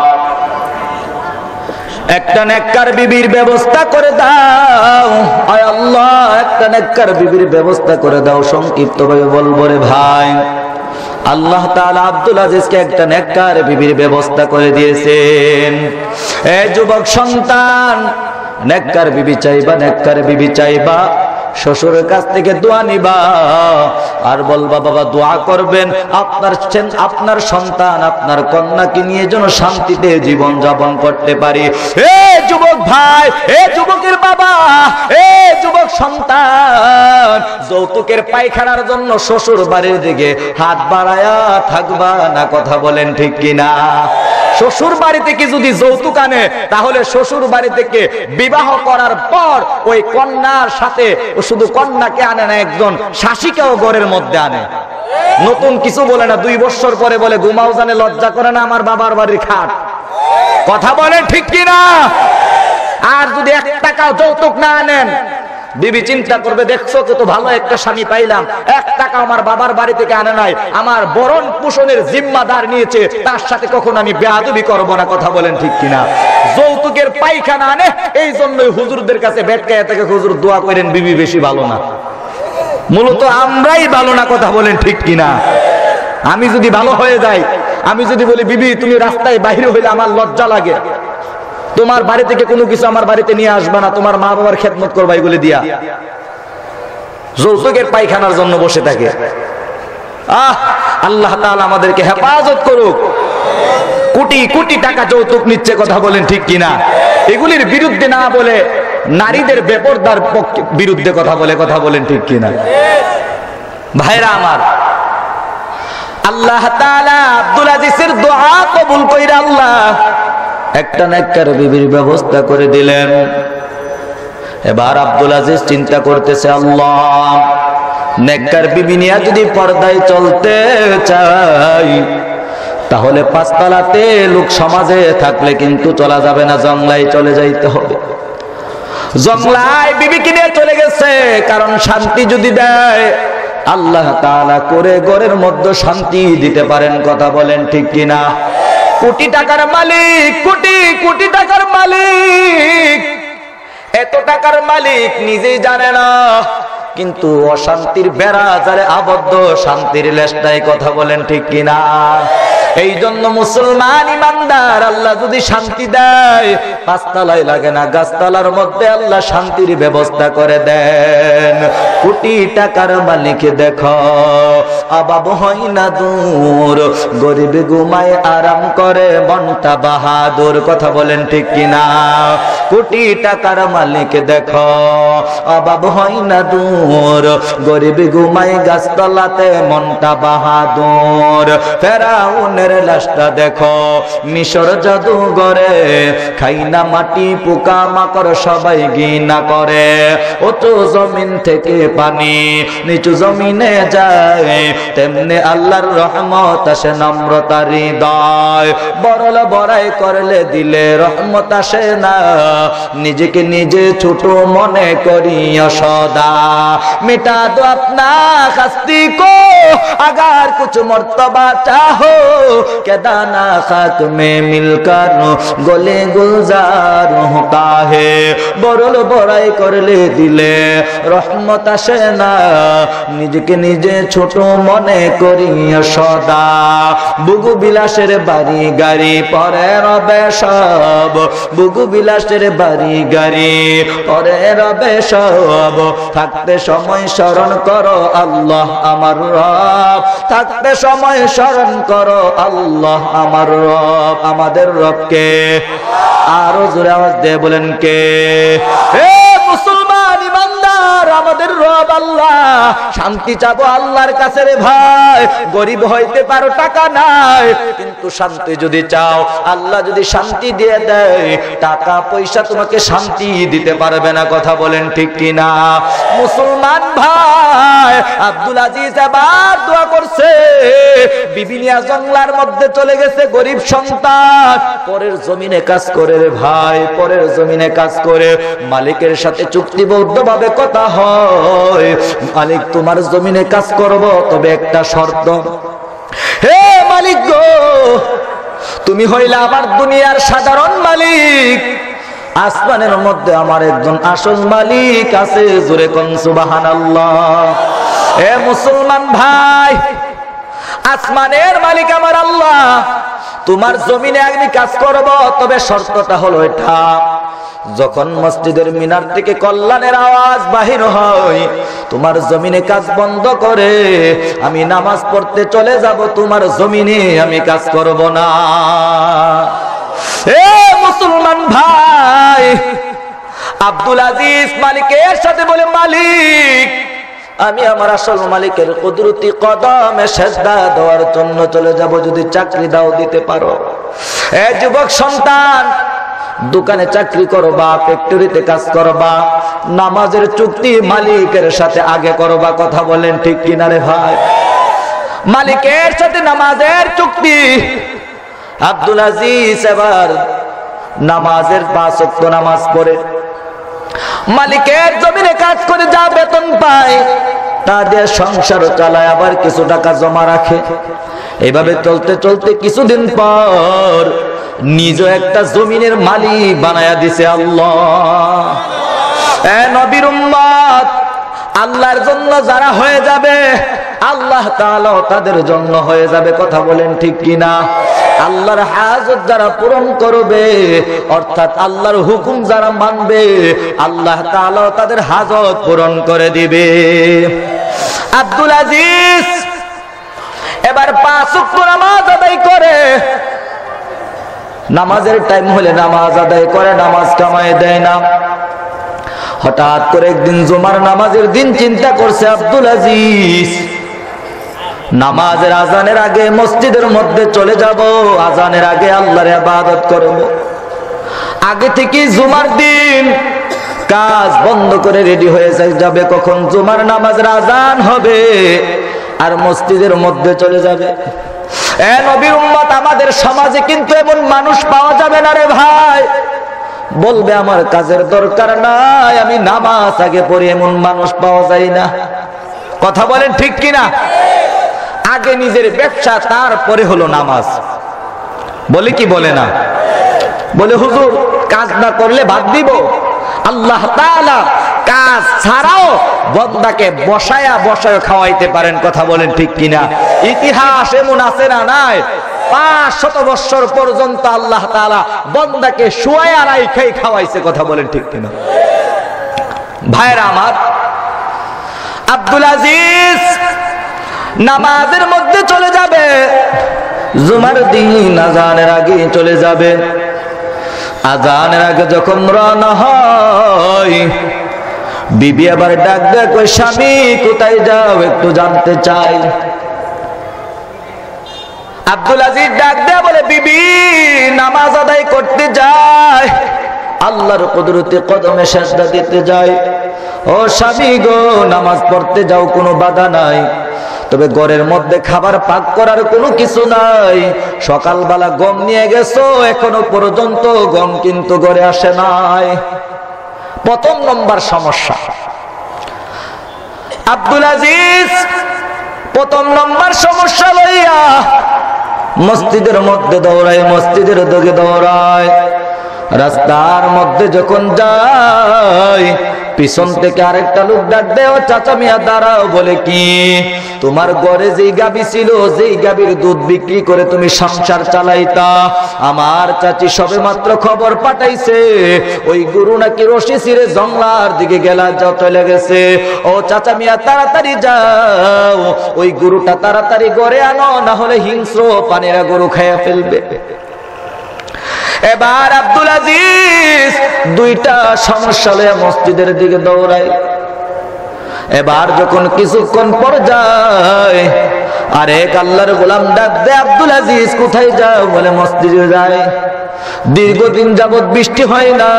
একটা নেককার বিবির ব্যবস্থা করে দাও। আয় আল্লাহ, একটা নেককার বিবির ব্যবস্থা করে দাও। সংক্ষিপ্ত ভাবে বলবো রে ভাই, আল্লাহ তাআলা আব্দুল আজিজকে একটা নেককার বিবির ব্যবস্থা করে দিয়েছেন। এই যুবক সন্তান, নেককার বিবি চাইবা, নেককার বিবি চাইবা। শ্বশুরের কাছ থেকে দোয়া নিবা আর বলবা বাবা দোয়া করবেন আপনার সন্তান আপনার কন্যাকে নিয়ে যেন শান্তিতে জীবন যাপন করতে পারি। এ যুবক ভাই, এ যুবকের বাবা, এ যুবক সন্তান, যৌতুকের পায়খানার জন্য শ্বশুর বাড়ির দিকে হাত বাড়ায়া থাকবা না, কথা বলেন ঠিক কিনা? শ্বশুর বাড়ি থেকে যদি যৌতুক আনে তাহলে শ্বশুর বাড়ি থেকে বিবাহ করার পর ওই কন্যার সাথে শুধু কন্যাকে আনে না, একজন শাশিকেও ঘরের মধ্যে আনে। নতুন কিছু বলে না, 2 বছর পরে বলে ঘুমাও জানে লজ্জা করে না আমার বাবার বাড়ির খাট, কথা বলেন ঠিক কিনা? আর যদি 1 টাকাও যৌতুক না আনেন, বিবি চিন্তা করবে দেখছো কত ভালো একটা স্বামী পাইলাম, 1 টাকা আমার বাবার বাড়ি থেকে আনে নাই, আমার বরণ পোষণের জিম্মাদার নিয়েছে, তার সাথে কখনো আমি বেয়াদবি করব না, কথা বলেন ঠিক কিনা? যৌতুকের পায়খানা আনে, এই জন্যই হুজুরদের কাছে বেটকায় থেকে হুজুর দোয়া করেন বিবি বেশি ভালো না। মূলত আমরাই ভালো না, কথা বলেন ঠিক কিনা? আমি যদি ভালো হয়ে যাই, আমি যদি বলি বিবি তুমি রাস্তায় বাইরে হইলে আমার লজ্জা লাগে, তোমার বাড়ি থেকে কোনো কিছু আমার বাড়িতে নিয়ে আসবা না, তোমার মা বাবার খেদমত করবা, এগুলি দিয়া যৌতুকের পায়খানার জন্য বসে থাকে। আল্লাহ তাআলা আমাদেরকে হেফাজত করুক। কোটি কোটি টাকা যৌতুক নিচ্ছে, কথা বলেন ঠিক কিনা? এগুলির বিরুদ্ধে না বলে নারীদের বেপরদার বিরুদ্ধে কথা বলে, কথা বলেন ঠিক কিনা? ভাইরা আমার, আল্লাহ তাআলা আব্দুল আজিজের দোয়া কবুল কইরা আল্লাহ একটা নেককার বিবির ব্যবস্থা করে দিলেন। এবার আব্দুল আজিজ চিন্তা করতেছে, আল্লাহ নেককার বিবি নিয়ে যদি পর্দায় চলতে চাই তাহলে 5 তলাতে লোক সমাজে থাকলে কিন্তু চলা যাবে না, জংলায় চলে যাইতে হবে। জংলায় বিবিকে নিয়ে চলে গেছে, কারণ শান্তি যদি দেয় আল্লাহ তাআলা করে ঘরের মধ্যে শান্তি দিতে পারেন, কথা বলেন ঠিক কিনা? কোটি টাকার মালিক, কোটি কোটি টাকার মালিক, এত টাকার মালিক নিজেই জানে না, কিন্তু অশান্তির বেড়া যারে আবদ্ধ, শান্তির লেশটাই, কথা বলেন ঠিক কিনা? এই জন্য মুসলমান ইমানদার, আল্লাহ যদি শান্তি দেয় 5 তলায় লাগে না, গাছতলার মধ্যে আল্লাহ শান্তির ব্যবস্থা করে দেন। কোটি টাকার মালিক দেখো অভাব হয় না দূর, গরিব ঘুমায় আরাম করে মনটা বাহাদুর, কথা বলেন ঠিক কিনা? কোটি টাকার মালিক দেখো অভাব হয় না দূর, গরিব ঘুমায় গাছতলাতে মনটা বাহাদুর। ফেরাউনের লাশটা দেখো মিশর জাদুঘরে, খাই না মাটি পোকা মাকড় সবাই ঘৃণা করে। উঁচু জমিন থেকে পানি নিচু জমিনে যায়, তেমনি আল্লাহর রহমত আসে নম্রতার হৃদয়। বড়ল বড়াই করলে দিলে রহমত আসে না, নিজেকে নিজে ছোট মনে করি সদা। मिटा दो अपना हस्ती को अगर कुछ मर्तबा चाहो, क्या दाना खाक में मिलकर गले गुलजार होता है। बरल बड़ाई करले दिले रहमत आसे ना, নিজেকে নিজে ছোট মনে করি সদা। বুগু বিলাসের বাড়ি গাড়ি পরে রবে সব, বুগু বিলাসের বাড়ি গাড়ি পরে রবে সব। থাকতে সময় স্মরণ করো আল্লাহ আমার রব, থাকতে সময় স্মরণ করো আল্লাহ আমার রব। আমাদের রবকে আরো জোরে আওয়াজ দিয়ে বলেন কে? হে মুসলমান ইমানদার, আমাদের রব আল্লাহ। শান্তি চাবো আল্লাহর কাছে রে ভাই। গরিব হইতে পারো, টাকা নাই, কিন্তু শান্তি যদি চাও, আল্লাহ যদি শান্তি দিয়ে দেয়, টাকা পয়সা তোমাকে শান্তি দিতে পারবে না। কথা বলেন ঠিক কিনা? মুসলমান ভাই, আব্দুল আজিজ এবার দোয়া করছে, বিবিনিয়া জঙ্গলার মধ্যে চলে গেছে, গরিব সন্তান। পরের জমিনে কাজ করে রে ভাই, পরের জমিনে কাজ করে মালিকের সাথে চুক্তিবদ্ধ ভাবে কথা হয়, মালিক তোমার জমিনে কাজ করব, তবে একটা শর্ত। হে মালিক গো, তুমি হইলে আমার দুনিয়ার সাধারণ মালিক, আসমানের মধ্যে আমার একজন আসল মালিক আছে। জোরে কোন সুবহানাল্লাহ। হে মুসলমান ভাই, আসমানের মালিক আমার আল্লাহ, তোমার জমিনে আমি কাজ করব, তবে শর্তটা হলো এটা, যখন মসজিদের মিনার থেকে কল্যাণের আওয়াজ বাহির হয়, তোমার জমিনে কাজ বন্ধ করে আমি নামাজ পড়তে চলে যাব, তোমার জমিনে আমি কাজ করব না। এ মুসলমান ভাই, আব্দুল আজিজ মালিকের সাথে বলে, মালিক আমি আমার আসল মালিকের কুদরতি কদমে সেজদা দেওয়ার জন্য চলে যাব, যদি চাকরি দাও দিতে পারো। এ যুবক সন্তান, দোকানে চাকরি করবা, ফ্যাক্টরিতে কাজ করবা, নামাজের চুক্তি মালিকের সাথে আগে করবা। কথা বলেন ঠিক কিনা রে ভাই? মালিকের সাথে নামাজের চুক্তি। আব্দুল আজিজ এবার নামাজের 5 ওয়াক্ত নামাজ পড়ে মালিকের জমিনে কাজ করে যা বেতন পায় তা দিয়ে সংসার চালায়, আবার কিছু টাকা জমা রাখে। এইভাবে চলতে চলতে কিছুদিন পর নিজ একটা জমিনের মালিক বানায়া দিছে আল্লাহ। এ নবীর উম্মত, আল্লাহর জন্য যারা হয়ে যাবে আল্লাহ তাআলা তাদের জন্য হয়ে যাবে। কথা বলেন ঠিক কিনা? আল্লাহর হাজত যারা পূরণ করবে, অর্থাৎ আল্লাহর হুকুম যারা মানবে, আল্লাহ তাআলা তাদের হাজত পূরণ করে দিবে। আব্দুল আজিজ এবার 5 ওয়াক্ত নামাজ আদায় করে, নামাজের টাইম হলে নামাজ আদায় করে, নামাজ কামায় দেয় না। হঠাৎ করে একদিন জুমার নামাজের দিন চিন্তা করছে আব্দুল আজিজ, নামাজের আজানের আগে মসজিদের মধ্যে চলে যাব, আজানের আগে আল্লাহর ইবাদত করব। আগে থেকে জুমার দিন কাজ বন্ধ করে রেডি হয়ে যাবে, কখন জুমার নামাজের আজান হবে আর মসজিদের মধ্যে চলে যাবে। এ নবীর উম্মত, আমাদের সমাজে কিন্তু এমন মানুষ পাওয়া যাবে না রে ভাই, বলবে আমার কাজের দরকার নাই, আমি নামাজ আগে পড়ি, এমন মানুষ পাওয়া যায় না। কথা বলেন ঠিক কিনা? আগে নিজের ব্যবসা, তারপরে হলো নামাজ। বলে কি বলে না? বলে হুজুর কাজ না করলে ভাত দিব। আল্লাহ তাআলা কাজ ছাড়াও বান্দাকে বসায়া বসায় খাওয়াইতে পারেন। কথা বলেন ঠিক কিনা? ইতিহাস এমন আছে না নাই? 500 বছর পর্যন্ত আল্লাহ তাআলা বান্দাকে শুয়ায়া রাইখাই খাওয়াইছে। কথা বলেন ঠিক কিনা? ভাইরা আমার, আব্দুল আজিজ নামাজের মধ্যে চলে যাবে, জুমার দিন আজানের আগে চলে যাবে। আজানের আগে যখন রওনা হয়, বিবি আবার ডাক দেয়, কই স্বামী কোথায় যাও, একটু জানতে চাই। আব্দুল আজিজ ডাক দেয় বলে, বিবি নামাজ আদায় করতে যায়, আল্লাহর কুদরতি কদমে সেজদা দিতে যায়। ও স্বামী গো, নামাজ পড়তে যাও, কোনো বাধা নাই, তবে ঘরের মধ্যে খাবার পাক করার কোনো কিছু নাই। সকালবেলা গম নিয়ে গেছো, এখনো পর্যন্ত গম কিন্তু ঘরে আসে নাই। প্রথম নম্বর সমস্যা। আব্দুল আজিজ প্রথম নম্বর সমস্যা লইয়া মসজিদের মধ্যে দৌড়ায়, মসজিদের দিকে দৌড়ায়। রাস্তার মধ্যে যখন যায়, পিছন থেকে আরেকটা লোক ডাক দেয়, ও চাচা মিয়া দাঁড়াও। বলে কি? তোমার ঘরে যেই গাবি ছিল, যেই গাবির দুধ বিক্রি করে তুমি সংসার চালাইতা, আমার চাচি সবে মাত্র খবর পাঠাইছে ওই গরু নাকি রশি ছিঁড়ে জংলার দিকে গেলা যাও চলে গেছে। ও চাচা মিয়া তাড়াতাড়ি যাও, ওই গরুটা তাড়াতাড়ি ঘরে আনো, না হলে হিংস্র পানিরা গরু খাইয়া ফেলবে। এবার আব্দুল আজিজ 2টা সমস্যা লইয়া মসজিদের দিকে দৌড়ায়। এবার যখন কিছুক্ষণ পর যায়, আরেক আল্লাহর গোলাম ডাক দেয়, আব্দুল আজিজ কোথায় যাও? বলে মসজিদে যায়। দীর্ঘদিন যাবত বৃষ্টি হয় না,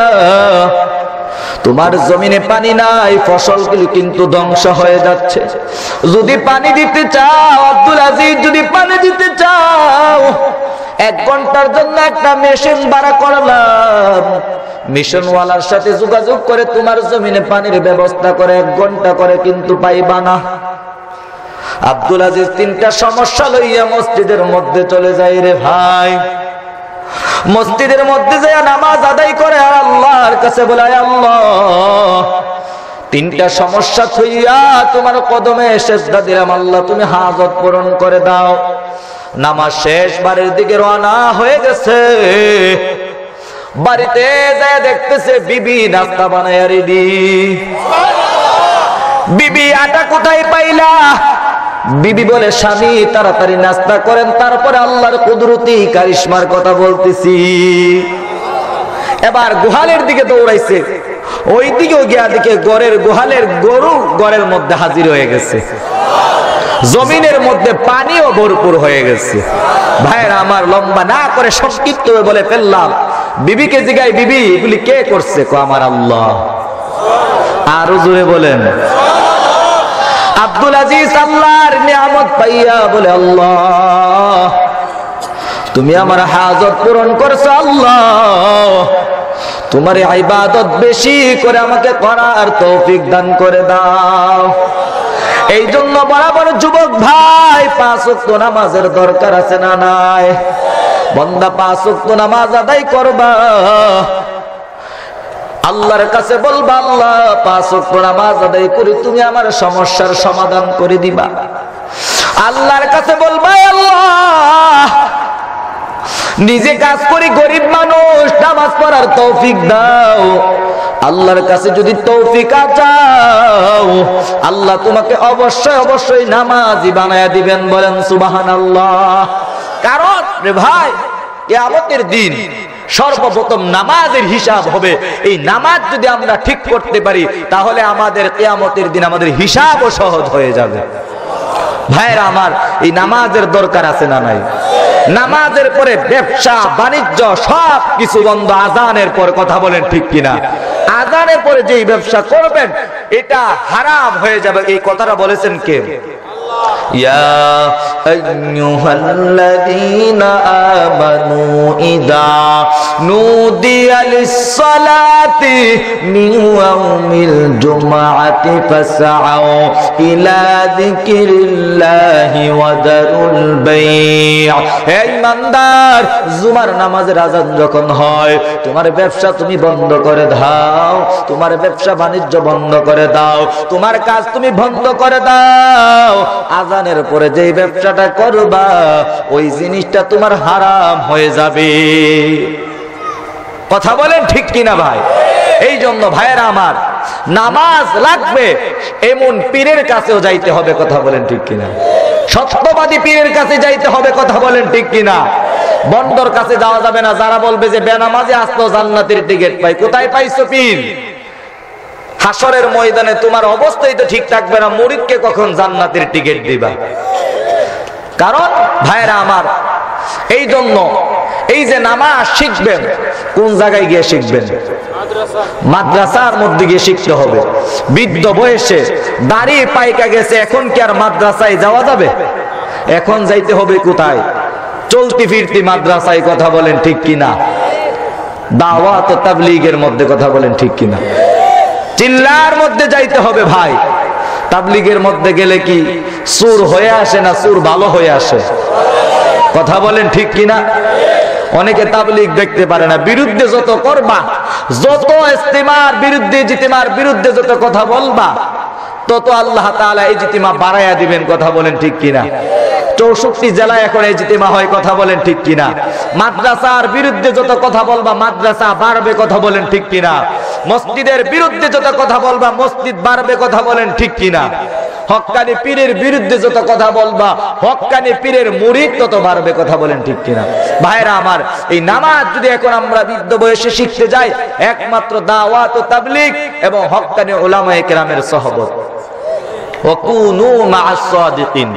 তোমার জমিনে পানি নাই, ফসলগুলি কিন্তু ধ্বংস হয়ে যাচ্ছে। যদি পানি দিতে চাও আব্দুল আজিজ, যদি পানি দিতে চাও, 1 ঘন্টার জন্য একটা মেশিন ভাড়া করলাম, মিশনওয়ালার সাথে যোগাযোগ করে তোমার জমিনে পানির ব্যবস্থা করে 1 ঘন্টা করে কিন্তু পাইবা না। আব্দুল আজিজ 3টা সমস্যা লইয়া মসজিদের মধ্যে চলে যায় রে ভাই। মসজিদের মধ্যে যায় নামাজ আদায় করে আর আল্লাহর কাছে বলে, আল্লাহ 3টা সমস্যা থইয়া তোমার কদমে সেজদা দিলাম, আল্লাহ তুমি হাজত পূরণ করে দাও। নামাজ শেষ, বাড়ির দিকে রওনা হয়ে গেছে। বাড়িতে যায় দেখতেছে বিবি নাস্তা বানায় রেডি। বিবি আটা কোথায় পাইলা? বিবি বলে স্বামী তাড়াতাড়ি নাস্তা করেন, তারপরে আল্লাহর কুদরতি কারিশমার কথা বলতেছি। এবার গোহালের দিকে দৌড়াইছে, ওই দিকেও গিয়া দিকে গড়ের গোহালের গরু গড়ের মধ্যে হাজির হয়ে গেছে, জমিনের মধ্যে পানিও ভরপুর হয়ে গেছে। ভাইরা আমার, লম্বা না করে সংক্ষিপ্ত বলে ফেললাম, বিবিকে জিগাই বিবি এগুলি কে করছে? কো আমার আল্লাহ। আরো জোরে বলেন। আব্দুল আজিজ আল্লাহর নিয়ামত পাইয়া বলে আল্লাহ তুমি আমার হাজত পূরণ করছো, আল্লাহ তোমার ইবাদত বেশি করে আমাকে করার তৌফিক দান করে দাও। এই জন্য বরাবর যুবক ভাই 5 ওয়াক্ত নামাজের দরকার আছে না নাই? বান্দা 5 ওয়াক্ত নামাজ আদায় করবা, আল্লাহর কাছে বলবা আল্লাহ 5 ওয়াক্ত নামাজ আদায় করে তুমি আমার সমস্যার সমাধান করে দিবা। আল্লাহর কাছে বলবা আল্লাহ নিজে কাজ করি, গরিব মানুষ, নামাজ পড়ার তৌফিক দাও। আল্লাহর কাছে যদি তৌফিক চাও, আল্লাহ তোমাকে অবশ্যই অবশ্যই নামাজি বানায়া দিবেন। বলেন সুবহানাল্লাহ। কারণ রে ভাই, কিয়ামতের দিন সর্বপ্রথম নামাজের হিসাব হবে। এই নামাজ যদি আমরা ঠিক করতে পারি, তাহলে আমাদের কিয়ামতের দিন আমাদের হিসাবও সহজ হয়ে যাবে। ভাইরা আমার, এই নামাজের দরকার আছে না নাই? নামাজের পরে ব্যবসা বাণিজ্য সব কিছু বন্ধ। আজানের পর কথা বলেন ঠিক কিনা? আজানের পরে যেই ব্যবসা করবেন এটা হারাম হয়ে যাবে। এই কথাটা বলেছেন কে? ইয়া আইয়ুহাল্লাযীনা আমানু ইযা নুদিয়া লিস-সালাতি মিন ইয়াউমিল জুমআতি ফাসআউ ইলা যিকিরিল্লাহি ওয়া দারুল বাই'। হে ঈমানদার, জুমার নামাজের আযান যখন হয়, তোমার ব্যবসা তুমি বন্ধ করে দাও, তোমার ব্যবসা বাণিজ্য বন্ধ করে দাও, তোমার কাজ তুমি বন্ধ করে দাও। আজানের পরে যেই ব্যবসাটা করবা, ওই জিনিসটা তোমার হারাম হয়ে যাবে। কথা বলেন ঠিক কিনা ভাই? এই জন্য ভাইয়েরা আমার, নামাজ লাগবে এমন পীরের কাছেও যাইতে হবে। কথা বলেন ঠিক কিনা? সত্যবাদী পীরের কাছে যাইতে হবে। কথা বলেন ঠিক কিনা? বন্দর কাছে যাওয়া যাবে না, যারা বলবে যে বেনামাজি আসলেও জান্নাতের টিকিট পাই। কোথায় পাইছো পীর? হাসরের ময়দানে তোমার অবস্থাই তো ঠিক থাকবে না, মুরিদকে কখন জান্নাতের টিকিট দিবা? কারণ ভাইরা আমার, এই জন্য এই যে নামাজ শিখবেন, কোন জায়গায় গিয়ে শিখবেন? মাদ্রাসার মধ্যে গিয়ে শিখতে হবে। বৃদ্ধ বয়সে দাড়ি পাইকা গেছে, এখন কি আর মাদ্রাসায় যাওয়া যাবে? এখন যাইতে হবে কোথায়? চলতি ফিরতি মাদ্রাসায়। কথা বলেন ঠিক কিনা? দাওয়াত ও তাবলীগের মধ্যে। কথা বলেন ঠিক কিনা? চিল্লার মধ্যে যাইতে হবে ভাই। তাবলীগের মধ্যে গেলে কি সুর হয়ে আসে না সুর ভালো হয়ে আসে? কথা বলেন ঠিক কিনা? অনেকে তাবলীগ দেখতে পারে না। বিরুদ্ধে যত করবা, যত ইজতিমার বিরুদ্ধে, ইজতিমার বিরুদ্ধে যত কথা বলবা, তত আল্লাহ তাআলা ইজতিমা বাড়ায়া দিবেন। কথা বলেন ঠিক কিনা? 64 জেলায় এখন ইজতিমা হয়। কথা বলেন ঠিক কিনা? মাদ্রাসার বিরুদ্ধে যত কথা বলবা, মাদ্রাসা বাড়বে। কথা বলেন ঠিক কিনা? মসজিদের বিরুদ্ধে যত কথা বলবা, মসজিদ বাড়বে। কথা বলেন ঠিক কিনা? হক্কানি পীরের বিরুদ্ধে যত কথা বলবা, হক্কানি পীরের মুরিদ তত বাড়বে। কথা বলেন ঠিক কিনা? ভাইরা আমার, এই নামাজ যদি এখন আমরা বৃদ্ধ বয়সে শিখতে যাই, একমাত্র দাওয়াত ও তাবলীগ এবং হক্কানি উলামায়ে কেরামের সহবত। ওয়াকুনু মা'আস সাদিকিন,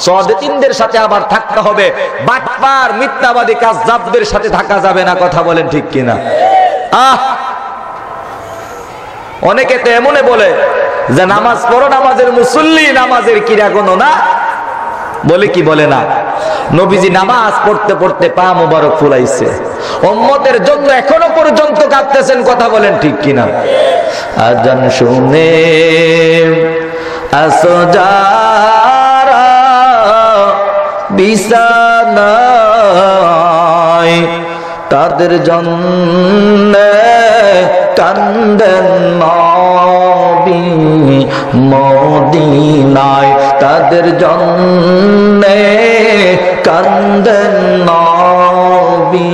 সাদিকিনদের সাথে আবার থাকতে হবে। বাটপার মিথ্যাবাদী কাযযাবদের সাথে থাকা যাবে না। কথা বলেন ঠিক কিনা? অনেকে তো এমনে বলে যে নামাজ পড়ো, নামাজের মুসল্লি, নামাজের কিরা কোনো না। বলে কি বলে না? নবীজি নামাজ পড়তে পড়তে পা মোবারক ফুলাইছে, উম্মতের জন্য এখনো পর্যন্ত কাঁদতেছেন। কথা বলেন ঠিক কিনা? আজান শুনে আসো যারা বিছানায়, তাদের জন্য কান্দেন নবী মদিনায়, তাদের জন্য কান্দেন নবী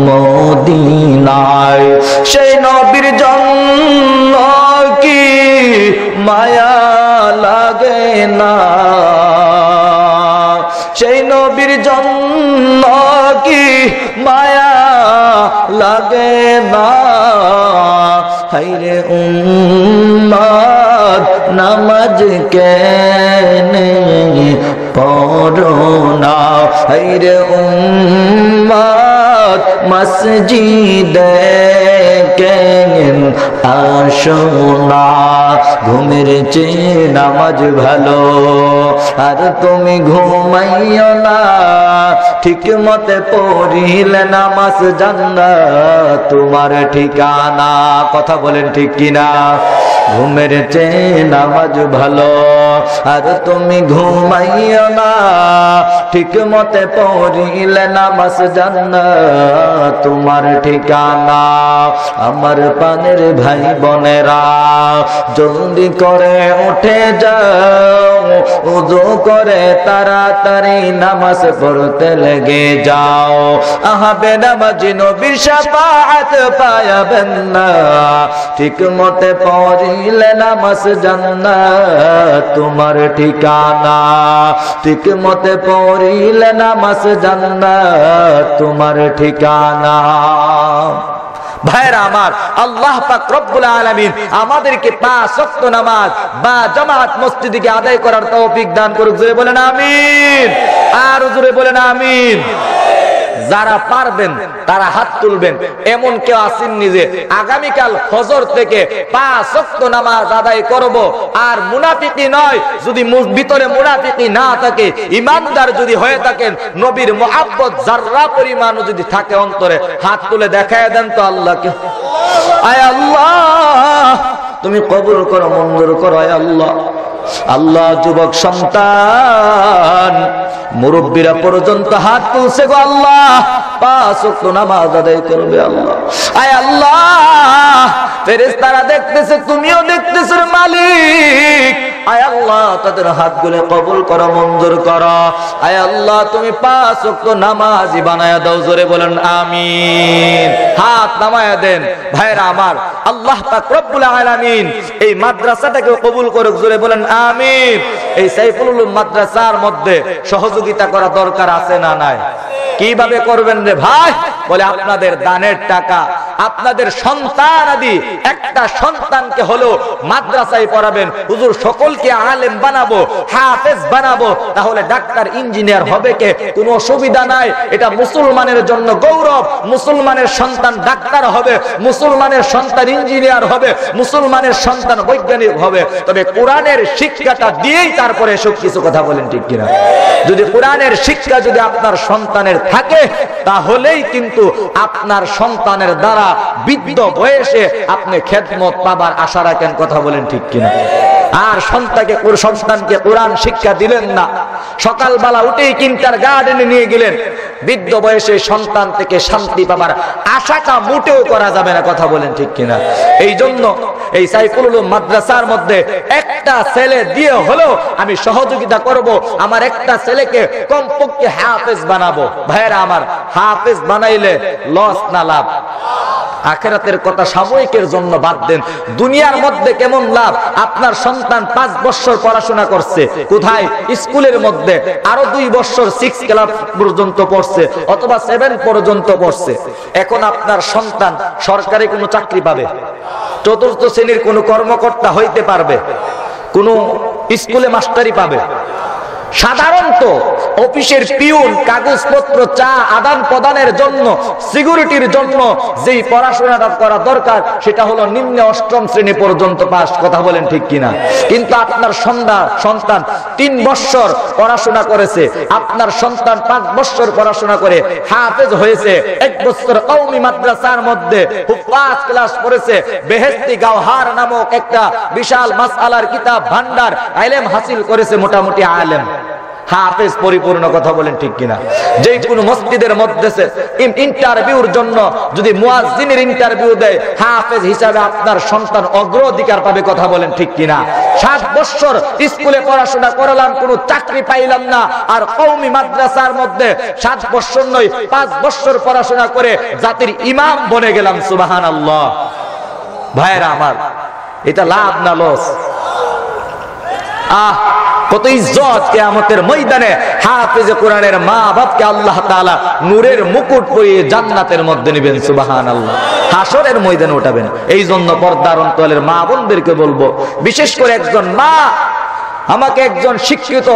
মদিনায়। সেই নবীর জন্য কি মায়া লাগে না, সেই নবীর জন্য কি মায়া লাগে না। হায়রে উম্মত নামাজ কেনে পড়ো না, হায়রে উম্মত মসজিদে কেন আসো না। ঘুমের চেয়ে নামাজ ভালো, আর তুমি ঘুমাইও না, ঠিক মতে পড়িলে নামাজ জান্নাত তোমার ঠিকানা। কথা বলেন ঠিক কিনা? ঘুমের চেয়ে নামাজ ভালো, আর তুমি ঘুমাইও না, ঠিক মতে পড়িলে নামাজ জান্নাত তোমার ঠিকানা। আমার পানের ভাই বোনেরা, জলদি করে উঠে যাও, ওযু করে তাড়াতাড়ি নামাজ পড়তে লেগে যাও। আহাবে নামাজি নবীর শাফাআত পায়াবেন না, ঠিক মতে পড়িলে নামাজ জান্নাত তোমার ঠিকানা। ঠিক মতে পড়িলে নামাজ জান্নাত তোমার ঠিকানা। ভাইরা আমার, আল্লাহ পাক রব্বুল আলামিন আমাদেরকে 5 ওয়াক্ত নামাজ বা জামাত মসজিদে গিয়ে আদায় করার তৌফিক দান করুক। জোরে বলেন আমিন, আর জোরে বলেন আমিন। যারা পারবেন তারা হাত তুলবেন। এমন কেউ আসেননি যে আগামীকাল ফজর থেকে 5 ওয়াক্ত নামাজ আদায় করব, আর মুনাফিকি নয়। যদি ভিতরে মুনাফিকি না থাকে, ইমানদার যদি হয়ে থাকেন, নবীর মুহাব্বত যাররা পরিমাণও যদি থাকে অন্তরে, হাত তুলে দেখায় দেন তো আল্লাহকে। আয় আল্লাহ, তুমি কবুল করো, মঞ্জুর করো। আয় আল্লাহ, আল্লাহ যুবক সন্তান মুরব্বীরা পর্যন্ত হাত তুলছে গো আল্লাহ, 5 ওয়াক্ত নামাজ আদায় করবে আল্লাহ। আয় আল্লাহ, ফেরেশতারা দেখতেছে, তুমিও দেখতেছ মালিক। আয় আল্লাহ, তাদের হাতগুলো কবুল করো, মঞ্জুর করো। আয় আল্লাহ, তুমি 5 ওয়াক্ত নামাজি বানায়া দাও। জোরে বলেন আমিন। হাত নামায়া দেন। ভাইরা আমার, আল্লাহ পাক রব্বুল আলামিন এই মাদ্রাসাটাকে কবুল করুক। জোরে বলেন আমিন। এই সাইফুল উলুম মাদ্রাসার মধ্যে সহযোগিতা করা দরকার আছে না নাই? কিভাবে করবেন রে ভাই? বলে আপনাদের দানের টাকা, আপনাদের সন্তান আদি, একটা সন্তানকে হলো মাদ্রাসায় পড়াবেন। হুজুর সকলকে আলেম বানাবো, হাফেজ বানাবো, তাহলে ডাক্তার ইঞ্জিনিয়ার হবে কে? কোনো অসুবিধা নাই। এটা মুসলমানের জন্য গৌরব। মুসলমানের সন্তান ডাক্তার হবে, মুসলমানের সন্তান ইঞ্জিনিয়ার হবে, মুসলমানের সন্তান বৈজ্ঞানিক হবে। তবে কোরআনের শিক্ষাটা দিয়েই তারপরে সব কিছু। কথা বলেন ঠিক কিনা? যদি কোরআনের শিক্ষা যদি আপনার সন্তানের থাকে, তাহলেই কিন্তু আপনার সন্তানের দ্বারা বৃদ্ধ বয়সে আপনি খেদমত পাবার আশা রাখেন। কথা বলেন ঠিক কিনা? আর সন্তানকে কোরআন শিক্ষা দিলেন না, সকালবেলা উঠেই কিন্টার গার্ডেনে নিয়ে গেলেন, বৃদ্ধ বয়সে সন্তান থেকে শান্তি পাবার আশাটা মোটেও করা যাবে না। কথা বলেন ঠিক কিনা? এই জন্য এই সাইফুল উলুম মাদ্রাসার মধ্যে একটা ছেলে দিয়ে হলেও আমি সহযোগিতা করব, আমার একটা ছেলেকে কমপক্ষে হাফেজ বানাবো। ভাইরা আমার, হাফেজ বানাইলে লস না লাভ? আখিরাতের কথা সাময়িকের জন্য বাদ দেন, দুনিয়ার মধ্যে কেমন লাভ? আপনার সন্তান 5 বছর পড়াশোনা করছে, কোথায়? স্কুলের মধ্যে। আরো 2 বছর 6 ক্লাস পর্যন্ত পড়ছে, অথবা 7 পর্যন্ত পড়ছে। এখন আপনার সন্তান সরকারি কোনো চাকরি পাবে, 4র্থ শ্রেণীর কোনো কর্মকর্তা হইতে পারবে, কোনো স্কুলে মাস্টারি পাবে। সাধারণত অফিসের পিউন কাগজপত্র চা আদান প্রদানের জন্য, সিকিউরিটির জন্য যেই পড়াশোনাটা করা দরকার, সেটা হলো নিম্ন 8ম শ্রেণী পর্যন্ত পাস। কথা বলেন ঠিক কিনা? কিন্তু আপনার সন্তান 3 বছর পড়াশোনা করেছে, আপনার সন্তান 5 বছর পড়াশোনা করে হাফেজ হয়েছে, 1 বছর কওমি মাদ্রাসার মধ্যে হুফাজ ক্লাস পড়েছে, বেহেশতি গাওহার নামক একটা বিশাল মাসআলার কিতাব ভান্ডার ইলম হাসিল করেছে, মোটামুটি আলেম। হাফেজ পরিপূর্ণ, কথা বলেন ঠিক কিনা? যে কোনো মসজিদের মধ্যে ইন্টারভিউর জন্য যদি মুয়াজ্জিনের ইন্টারভিউ দেয়, হাফেজ হিসাবে আপনার সন্তান অগ্রাধিকার পাবে, কথা বলেন ঠিক কিনা? 7 বছর স্কুলে পড়াশোনা করলাম, কোনো চাকরি পাইলাম না, আর কওমি মাদ্রাসার মধ্যে 7 বছর নয় 5 বছর পড়াশোনা করে জাতির ইমাম বনে গেলাম। সুবহানাল্লাহ। ভাইরা আমার, এটা লাভ না লস? কত ইজ্জত কিয়ামতের ময়দানে হাফেজে কোরআনের মা বাপকে আল্লাহ তাআলা নূরের মুকুট পরিয়ে জান্নাতের মধ্যে নেবেন। সুবহানাল্লাহ। হাসরের ময়দানে উঠাবেন। এই জন্য পর্দার অন্তরের মা বোনদেরকে বলবো, বিশেষ করে একজন মা, আমাকে একজন শিক্ষিত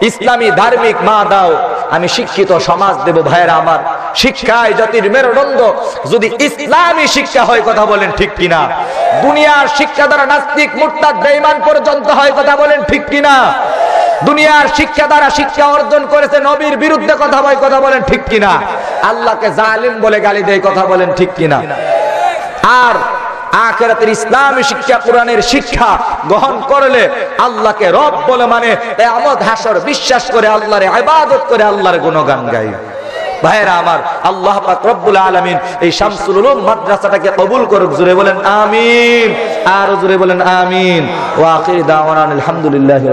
ইসলামী ধার্মিক মা দাও, আমি শিক্ষিত সমাজ দেব। ভাইরা আমার, শিক্ষায় জাতির মেরুদণ্ড যদি ইসলামী শিক্ষা হয়, কথা বলেন ঠিক কিনা? দুনিয়ার শিক্ষা দ্বারা নাস্তিক মুরতাদ বেঈমান পর্যন্ত হয়, কথা বলেন ঠিক কিনা? দুনিয়ার শিক্ষা দ্বারা শিক্ষা অর্জন করেছে নবীর বিরুদ্ধে, কথা বলে, কথা বলেন ঠিক কিনা? আল্লাহকে জালিম বলে গালি দেয়, কথা বলেন ঠিক কিনা? আর আখিরাতের ইসলামী শিক্ষা, কোরআনের শিক্ষা গ্রহণ করলে আল্লাহকে রব বলে মানে কিয়ামত হাসর বিশ্বাস করে আল্লাহর ইবাদত করে আল্লাহর গুণগান গায়। ভাইরা আমার, আল্লাহ পাক রব্বুল আলামিন এই শামসুল উলুম মাদ্রাসাটাকে কবুল করুক। জোরে বলেন আমিন, আর জোরে বলেন আমিন। ওয়া আখির দাওয়ানা আলহামদুলিল্লাহ।